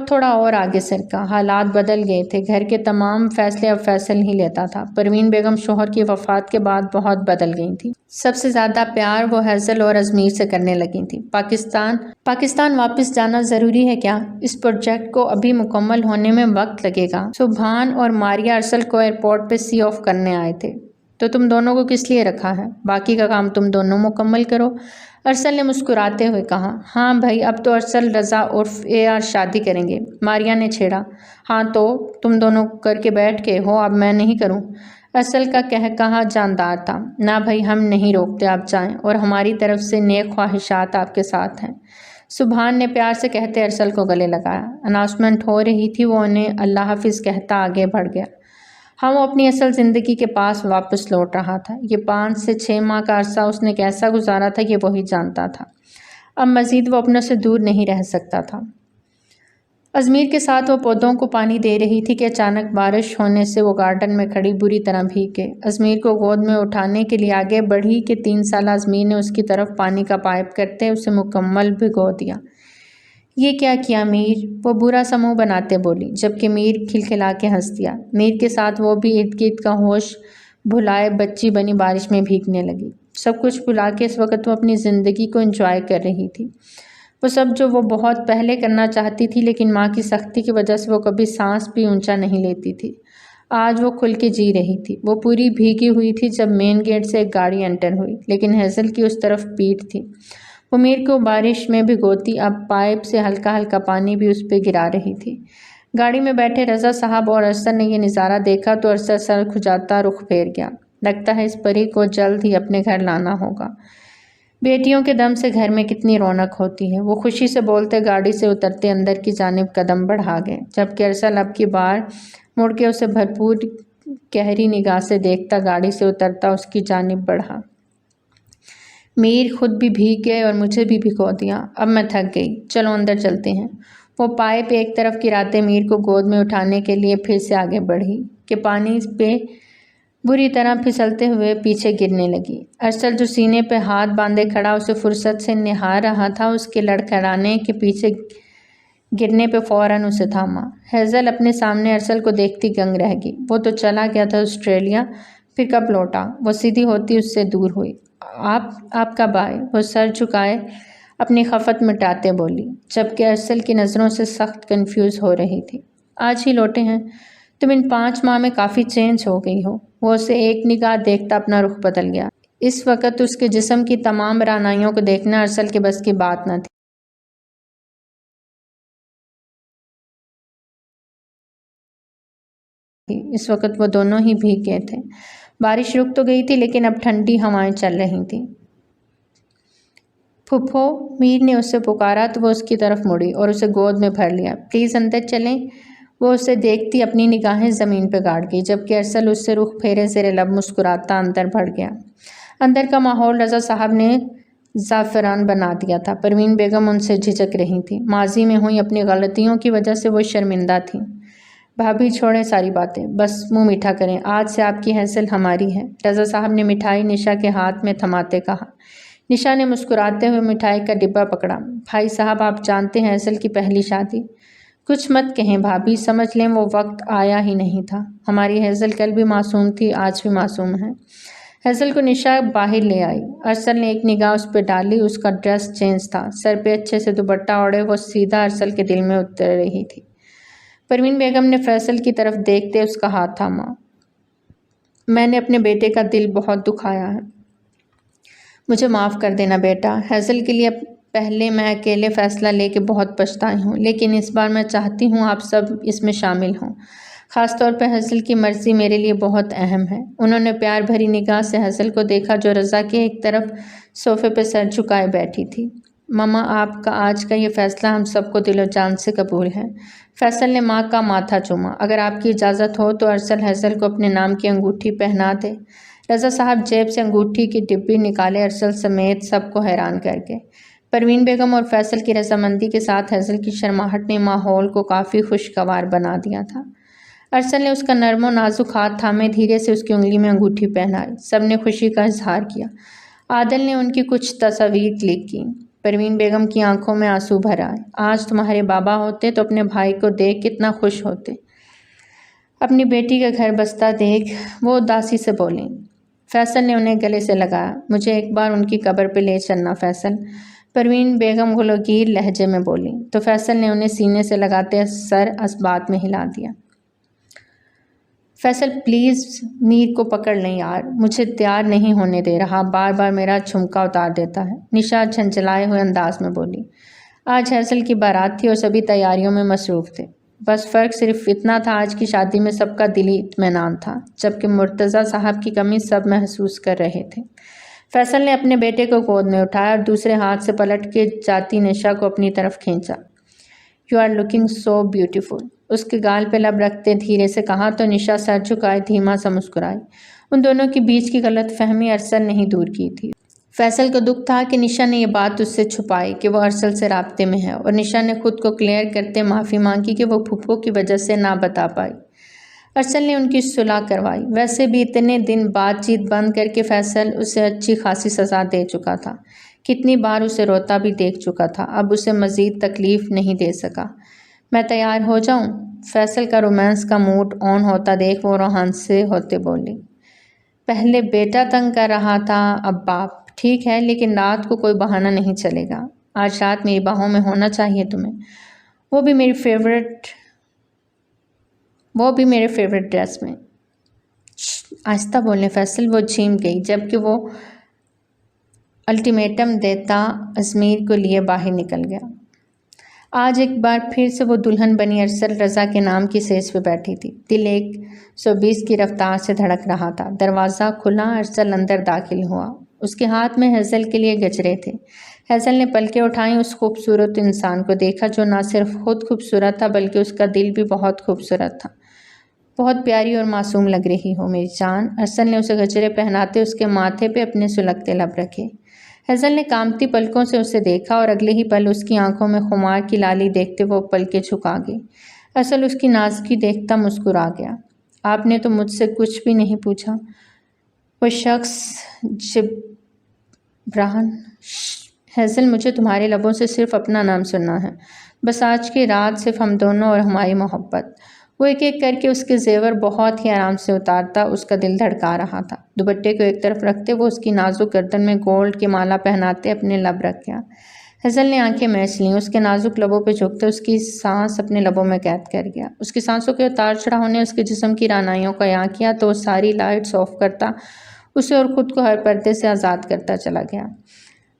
تھوڑا اور آگے سرکا، حالات بدل گئے تھے۔ گھر کے تمام فیصلے اب فیصل ہی لیتا تھا۔ پروین بیگم شوہر کی وفات کے بعد بہت بدل گئی تھی۔ سب سے زیادہ پیار وہ حیضل اور ازمیر سے کرنے لگی تھی۔ پاکستان واپس جانا ضروری ہے کیا؟ اس پروجیکٹ کو ابھی مکمل ہونے میں وقت لگے گا۔ سبحان اور ماریا ارسل کو ایئرپورٹ پہ سی آف کرنے آئے تھے، تو تم دونوں کو کس لیے رکھا ہے؟ باقی کا کام تم دونوں مکمل کرو، ارسل نے مسکراتے ہوئے کہا۔ ہاں بھائی، اب تو ارسل رضا عرف AR شادی کریں گے، ماریا نے چھیڑا۔ ہاں تو تم دونوں کر کے بیٹھ کے ہو، اب میں نہیں کروں؟ ارسل کا کہا جاندار تھا۔ نہ بھائی، ہم نہیں روکتے، آپ جائیں، اور ہماری طرف سے نیک خواہشات آپ کے ساتھ ہیں، سبحان نے پیار سے کہتے ارسل کو گلے لگایا۔ اناؤنسمنٹ ہو رہی تھی، وہ انہیں اللہ حافظ کہتا آگے بڑھ گیا۔ ہاں، وہ اپنی اصل زندگی کے پاس واپس لوٹ رہا تھا۔ یہ 5 سے 6 ماہ کا عرصہ اس نے کیسا گزارا تھا یہ وہی جانتا تھا۔ اب مزید وہ اپنوں سے دور نہیں رہ سکتا تھا۔ ازمیر کے ساتھ وہ پودوں کو پانی دے رہی تھی کہ اچانک بارش ہونے سے وہ گارڈن میں کھڑی بری طرح بھیگ گئی۔ ازمیر کو گود میں اٹھانے کے لیے آگے بڑھی کہ 3 سالہ ازمیر نے اس کی طرف پانی کا پائپ کرتے اسے مکمل بھگو دیا۔ یہ کیا کیا میر؟ وہ برا سا منہ بناتے بولی، جبکہ میر کھلکھلا کے ہنس دیا۔ میر کے ساتھ وہ بھی ارد گرد کا ہوش بھلائے بچی بنی بارش میں بھیگنے لگی۔ سب کچھ بھلا کے اس وقت وہ اپنی زندگی کو انجوائے کر رہی تھی، وہ سب جو وہ بہت پہلے کرنا چاہتی تھی، لیکن ماں کی سختی کی وجہ سے وہ کبھی سانس بھی اونچا نہیں لیتی تھی۔ آج وہ کھل کے جی رہی تھی۔ وہ پوری بھیگی ہوئی تھی جب مین گیٹ سے ایک گاڑی انٹر ہوئی، لیکن حیضل کی اس طرف پیٹھ تھی۔ وہ میر کو بارش میں بھگوتی اب پائپ سے ہلکا ہلکا پانی بھی اس پہ گرا رہی تھی۔ گاڑی میں بیٹھے رضا صاحب اور ارسل نے یہ نظارہ دیکھا تو ارسل سر کھجاتا رخ پھیر گیا۔ لگتا ہے اس پری کو جلد ہی اپنے گھر لانا ہوگا۔ بیٹیوں کے دم سے گھر میں کتنی رونق ہوتی ہے، وہ خوشی سے بولتے گاڑی سے اترتے اندر کی جانب قدم بڑھا گئے، جبکہ ارسل اب کی بار مڑ کے اسے بھرپور گہری نگاہ سے دیکھتا گاڑی سے اترتا اس کی جانب بڑھا۔ میر خود بھی بھیگ گئے اور مجھے بھی بھگو دیا، اب میں تھک گئی، چلو اندر چلتے ہیں۔ وہ پائپ ایک طرف گراتے میر کو گود میں اٹھانے کے لیے پھر سے آگے بڑھی کہ پانی پہ بری طرح پھسلتے ہوئے پیچھے گرنے لگی۔ ارسل جو سینے پہ ہاتھ باندھے کھڑا اسے فرصت سے نہار رہا تھا، اس کے لڑکھڑانے کے پیچھے گرنے پہ فوراً اسے تھاما۔ حیضل اپنے سامنے ارسل کو دیکھتی گنگ رہ گئی۔ وہ تو چلا گیا تھا آسٹریلیا، پھر کب لوٹا؟ وہ سیدھی ہوتی اس سے دور ہوئی۔ آپ کب آئے؟ وہ سر جھکائے اپنی خفت مٹاتے بولی، جبکہ ارسل کی نظروں سے سخت کنفیوز ہو رہی تھی۔ آج ہی لوٹے ہیں؟ تم ان 5 ماہ میں کافی چینج ہو گئی ہو۔ وہ اسے ایک نگاہ دیکھتا اپنا رخ بدل گیا۔ اس وقت اس کے جسم کی تمام رعنائیوں کو دیکھنا ارسل کے بس کی بات نہ تھی۔ اس وقت وہ دونوں ہی بھیگ گئے تھے۔ بارش رک تو گئی تھی، لیکن اب ٹھنڈی ہوائیں چل رہی تھیں۔ پھپھو، میر نے اسے پکارا تو وہ اس کی طرف مڑی اور اسے گود میں بھر لیا۔ پلیز اندر چلیں۔ وہ اسے دیکھتی اپنی نگاہیں زمین پہ گاڑ گئی، جبکہ ارسل اس سے رخ پھیرے زیر لب مسکراتا اندر بڑھ گیا۔ اندر کا ماحول رضا صاحب نے زعفران بنا دیا تھا۔ پروین بیگم ان سے جھجک رہی تھی۔ ماضی میں ہوئی اپنی غلطیوں کی وجہ سے وہ شرمندہ تھیں۔ بھابھی چھوڑیں ساری باتیں، بس منہ میٹھا کریں، آج سے آپ کی حیثل ہماری ہے، رضا صاحب نے مٹھائی نشا کے ہاتھ میں تھماتے کہا۔ نشا نے مسکراتے ہوئے مٹھائی کا ڈبہ پکڑا۔ بھائی صاحب، آپ جانتے ہیں حیثل کی پہلی شادی؟ کچھ مت کہیں بھابھی، سمجھ لیں وہ وقت آیا ہی نہیں تھا۔ ہماری حیثل کل بھی معصوم تھی، آج بھی معصوم ہے۔ حیثل کو نشا باہر لے آئی۔ ارسل نے ایک نگاہ اس پہ ڈالی، اس کا ڈریس چینج تھا، سر پہ اچھے سے دوپٹہ اوڑھے وہ سیدھا ارسل کے دل میں اتر رہی تھی۔ پروین بیگم نے فیصل کی طرف دیکھتے اس کا ہاتھ تھاما۔ میں نے اپنے بیٹے کا دل بہت دکھایا ہے، مجھے معاف کر دینا بیٹا۔ ہیزل کے لیے پہلے میں اکیلے فیصلہ لے کے بہت پچھتائی ہوں، لیکن اس بار میں چاہتی ہوں آپ سب اس میں شامل ہوں۔ خاص طور پہ ہیزل کی مرضی میرے لیے بہت اہم ہے۔ انہوں نے پیار بھری نگاہ سے ہیزل کو دیکھا جو رضا کے ایک طرف صوفے پہ سر جھکائے بیٹھی تھی۔ ماما، آپ کا آج کا یہ فیصلہ ہم سب کو دل و جان سے قبول ہے۔ فیصل نے ماں کا ماتھا چوما۔ اگر آپ کی اجازت ہو تو ارسل ہیزل کو اپنے نام کی انگوٹھی پہنا دے۔ رضا صاحب جیب سے انگوٹھی کی ڈبی نکالے، ارسل سمیت سب کو حیران کر کے۔ پروین بیگم اور فیصل کی رضامندی کے ساتھ ہیزل کی شرماہٹ نے ماحول کو کافی خوشگوار بنا دیا تھا۔ ارسل نے اس کا نرم و نازک ہاتھ تھامے دھیرے سے اس کی انگلی میں انگوٹھی پہنائی۔ سب نے خوشی کا اظہار کیا۔ عادل نے ان کی کچھ تصاویر کلک کی۔ پروین بیگم کی آنکھوں میں آنسو بھر آئے۔ آج تمہارے بابا ہوتے تو اپنے بھائی کو دیکھ کتنا خوش ہوتے۔ اپنی بیٹی کا گھر بستا دیکھ وہ اداسی سے بولیں۔ فیصل نے انہیں گلے سے لگایا۔ مجھے ایک بار ان کی قبر پہ لے چلنا فیصل، پروین بیگم گلوگیر لہجے میں بولی، تو فیصل نے انہیں سینے سے لگاتے سر اسبات میں ہلا دیا۔ فیصل پلیز میر کو پکڑ لیں یار، مجھے تیار نہیں ہونے دے رہا، بار بار میرا جھمکا اتار دیتا ہے، نشا جھنجھلائے ہوئے انداز میں بولی۔ آج ہیزل کی بارات تھی اور سبھی تیاریوں میں مصروف تھے، بس فرق صرف اتنا تھا آج کی شادی میں سب کا دلی اطمینان تھا، جبکہ مرتضیٰ صاحب کی کمی سب محسوس کر رہے تھے۔ فیصل نے اپنے بیٹے کو گود میں اٹھایا اور دوسرے ہاتھ سے پلٹ کے جاتی نشا کو اپنی طرف کھینچا۔ You are looking so beautiful, اس کے گال پہ لب رکھتے دھیرے سے کہا تو نشا سر جھکائے دھیما سا مسکرائی۔ ان دونوں کے بیچ کی غلط فہمی ارسل نے ہی دور کی تھی۔ فیصل کو دکھ تھا کہ نشا نے یہ بات اس سے چھپائی کہ وہ ارسل سے رابطے میں ہے، اور نشا نے خود کو کلیئر کرتے معافی مانگی کہ وہ پھپھو کی وجہ سے نہ بتا پائی۔ ارسل نے ان کی صلح کروائی۔ ویسے بھی اتنے دن بات چیت بند کر کے فیصل اسے اچھی خاصی سزا دے چکا تھا، کتنی بار اسے روتا بھی دیکھ چکا تھا، اب اسے مزید تکلیف نہیں دے سکا۔ میں تیار ہو جاؤں؟ فیصل کا رومانس کا موڈ آن ہوتا دیکھ وہ روحان سے ہوتے بولی۔ پہلے بیٹا تنگ کر رہا تھا، اب باپ، ٹھیک ہے، لیکن رات کو کوئی بہانہ نہیں چلے گا، آج رات میری باہوں میں ہونا چاہیے تمہیں، وہ بھی میری فیوریٹ ڈریس میں۔ آہستہ بولنے فیصل، وہ جھیم گئی، جبکہ وہ الٹیمیٹم دیتا ازمیر کو لیے باہر نکل گیا۔ آج ایک بار پھر سے وہ دلہن بنی ارسل رضا کے نام کی سیج پہ بیٹھی تھی۔ دل 120 کی رفتار سے دھڑک رہا تھا۔ دروازہ کھلا، ارسل اندر داخل ہوا۔ اس کے ہاتھ میں ہیزل کے لیے گجرے تھے۔ ہیزل نے پلکیں اٹھائیں، اس خوبصورت انسان کو دیکھا جو نہ صرف خود خوبصورت تھا بلکہ اس کا دل بھی بہت خوبصورت تھا۔ بہت پیاری اور معصوم لگ رہی ہو میری جان۔ ارسل نے اسے گجرے پہناتے اس کے ماتھے پہ اپنے سلگتے لب رکھے۔ ہیزل نے کامتی پلکوں سے اسے دیکھا اور اگلے ہی پل اس کی آنکھوں میں خمار کی لالی دیکھتے وہ پلکیں جھکا گئی۔ ارسل اس کی نازکی دیکھتا مسکرا گیا۔ آپ نے تو مجھ سے کچھ بھی نہیں پوچھا۔ وہ شخص جبران، ہیزل، مجھے تمہارے لبوں سے صرف اپنا نام سننا ہے، بس آج کی رات صرف ہم دونوں اور ہماری محبت۔ وہ ایک ایک کر کے اس کے زیور بہت ہی آرام سے اتارتا اس کا دل دھڑکا رہا تھا۔ دوپٹے کو ایک طرف رکھتے وہ اس کی نازک گردن میں گولڈ کی مالا پہناتے اپنے لب رکھ گیا۔ ہیزل نے آنکھیں میچ لیں، اس کے نازک لبوں پہ جھکتے اس کی سانس اپنے لبوں میں قید کر گیا۔ اس کی سانسوں کے اتار چڑھاؤ نے اس کے جسم کی رعنائیوں کو عیاں کیا تو وہ ساری لائٹس آف کرتا اسے اور خود کو ہر پردے سے آزاد کرتا چلا گیا۔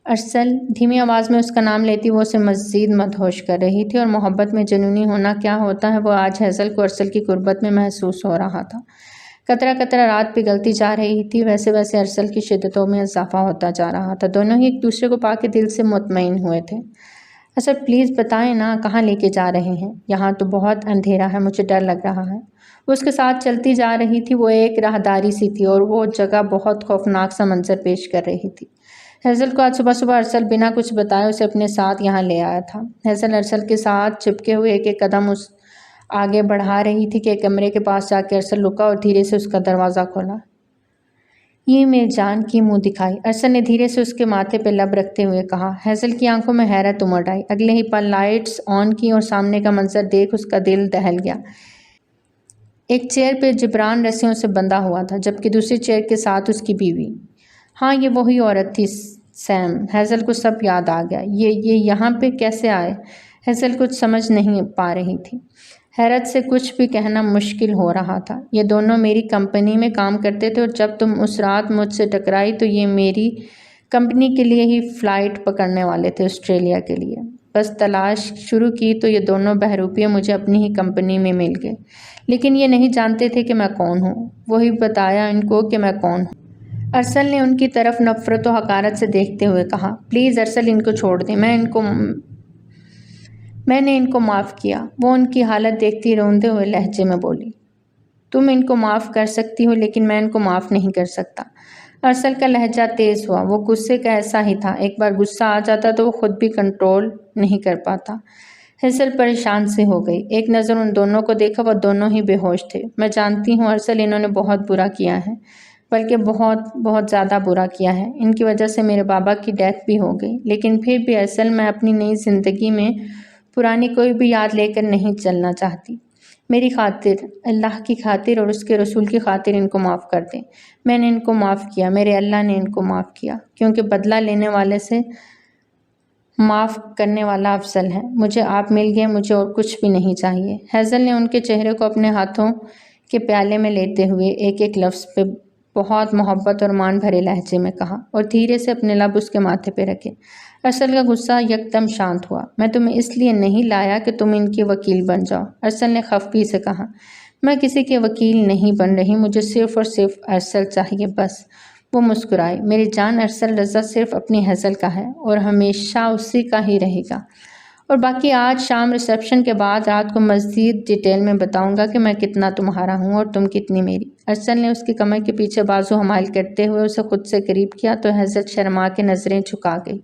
ارسل، دھیمی آواز میں اس کا نام لیتی وہ اسے مزید مدہوش کر رہی تھی، اور محبت میں جنونی ہونا کیا ہوتا ہے وہ آج ہیزل کو ارسل کی قربت میں محسوس ہو رہا تھا۔ قطرہ قطرہ رات پگھلتی جا رہی تھی، ویسے ویسے ارسل کی شدتوں میں اضافہ ہوتا جا رہا تھا۔ دونوں ہی ایک دوسرے کو پا کے دل سے مطمئن ہوئے تھے۔ ارسل پلیز بتائیں نا، کہاں لے کے جا رہے ہیں؟ یہاں تو بہت اندھیرا ہے، مجھے ڈر لگ رہا ہے۔ وہ اس کے ساتھ چلتی جا رہی تھی، وہ ایک راہداری سی تھی اور وہ جگہ بہت خوفناک سا منظر پیش کر رہی تھی۔ ہیزل کو آج صبح صبح ارسل بنا کچھ بتائے اسے اپنے ساتھ یہاں لے آیا تھا۔ ہیزل ارسل کے ساتھ چپکے ہوئے ایک ایک قدم اس آگے بڑھا رہی تھی کہ ایک کمرے کے پاس جا کے ارسل رکا اور دھیرے سے اس کا دروازہ کھولا۔ یہ میری جان کی منہ دکھائی، ارسل نے دھیرے سے اس کے ماتھے پہ لب رکھتے ہوئے کہا۔ ہیزل کی آنکھوں میں حیرت امڑ آئی۔ اگلے ہی پل لائٹس آن کی اور سامنے کا منظر دیکھ اس کا دل دہل گیا۔ ایک چیئر پہ جبران رسیوں سے بندھا ہوا تھا، جبکہ دوسری چیئر کے ساتھ اس کی بیوی۔ ہاں، یہ وہی عورت تھی سیم۔ ہیزل کو سب یاد آ گیا۔ یہ یہاں پہ کیسے آئے؟ ہیزل کچھ سمجھ نہیں پا رہی تھی۔ حیرت سے کچھ بھی کہنا مشکل ہو رہا تھا۔ یہ دونوں میری کمپنی میں کام کرتے تھے اور جب تم اس رات مجھ سے ٹکرائی تو یہ میری کمپنی کے لیے ہی فلائٹ پکڑنے والے تھے، آسٹریلیا کے لیے۔ بس تلاش شروع کی تو یہ دونوں بہروپیے مجھے اپنی ہی کمپنی میں مل گئے، لیکن یہ نہیں جانتے تھے کہ میں کون ہوں۔ وہی بتایا ان کو کہ میں کون ہوں۔ ارسل نے ان کی طرف نفرت و حقارت سے دیکھتے ہوئے کہا، پلیز ارسل، ان کو چھوڑ دیں، میں نے ان کو معاف کیا۔ وہ ان کی حالت دیکھتی روندے ہوئے لہجے میں بولی، تم ان کو معاف کر سکتی ہو لیکن میں ان کو معاف نہیں کر سکتا۔ ارسل کا لہجہ تیز ہوا۔ وہ غصے کا ایسا ہی تھا، ایک بار غصہ آ جاتا تو وہ خود بھی کنٹرول نہیں کر پاتا۔ ہیزل پریشان سے ہو گئی۔ ایک نظر ان دونوں کو دیکھا، وہ دونوں ہی بے ہوش تھے۔ میں جانتی ہوں ارسل، انہوں نے بہت برا کیا ہے، بلکہ بہت بہت زیادہ برا کیا ہے۔ ان کی وجہ سے میرے بابا کی ڈیتھ بھی ہو گئی، لیکن پھر بھی ارسل، میں اپنی نئی زندگی میں پرانی کوئی بھی یاد لے کر نہیں چلنا چاہتی۔ میری خاطر، اللہ کی خاطر اور اس کے رسول کی خاطر ان کو معاف کر دیں۔ میں نے ان کو معاف کیا، میرے اللہ نے ان کو معاف کیا، کیونکہ بدلہ لینے والے سے معاف کرنے والا افضل ہے۔ مجھے آپ مل گئے، مجھے اور کچھ بھی نہیں چاہیے۔ ہیزل نے ان کے چہرے کو اپنے ہاتھوں کے پیالے میں لیتے ہوئے ایک ایک لفظ پہ بہت محبت اور مان بھرے لہجے میں کہا اور دھیرے سے اپنے لب اس کے ماتھے پہ رکھے۔ ارسل کا غصہ یکدم شانت ہوا۔ میں تمہیں اس لیے نہیں لایا کہ تم ان کی وکیل بن جاؤ، ارسل نے خفگی سے کہا۔ میں کسی کے وکیل نہیں بن رہی، مجھے صرف اور صرف ارسل چاہیے، بس۔ وہ مسکرائی۔ میری جان، ارسل رضا صرف اپنی ہیزل کا ہے اور ہمیشہ اسی کا ہی رہے گا۔ اور باقی آج شام ریسیپشن کے بعد رات کو مزید ڈیٹیل میں بتاؤں گا کہ میں کتنا تمہارا ہوں اور تم کتنی میری۔ ارسل نے اس کی کمر کے پیچھے بازو حمائل کرتے ہوئے اسے خود سے قریب کیا تو ہیزل شرما کے نظریں جھکا گئی۔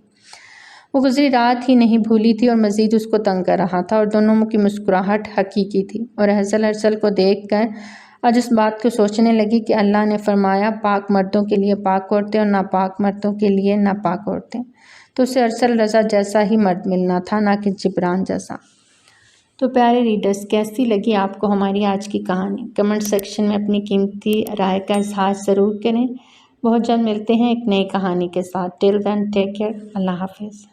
وہ گزری رات ہی نہیں بھولی تھی اور مزید اس کو تنگ کر رہا تھا، اور دونوں کی مسکراہٹ حقیقی تھی۔ اور ہیزل ارسل کو دیکھ کر آج اس بات کو سوچنے لگی کہ اللہ نے فرمایا پاک مردوں کے لیے پاک عورتیں اور ناپاک مردوں کے لیے ناپاک عورتیں، تو اسے ارسل رضا جیسا ہی مرد ملنا تھا، نہ کہ جبران جیسا۔ تو پیارے ریڈرز، کیسی لگی آپ کو ہماری آج کی کہانی؟ کمنٹ سیکشن میں اپنی قیمتی رائے کا اظہار ضرور کریں۔ بہت جلد ملتے ہیں ایک نئی کہانی کے ساتھ۔ ٹل دین ٹیک کیئر، اللہ حافظ۔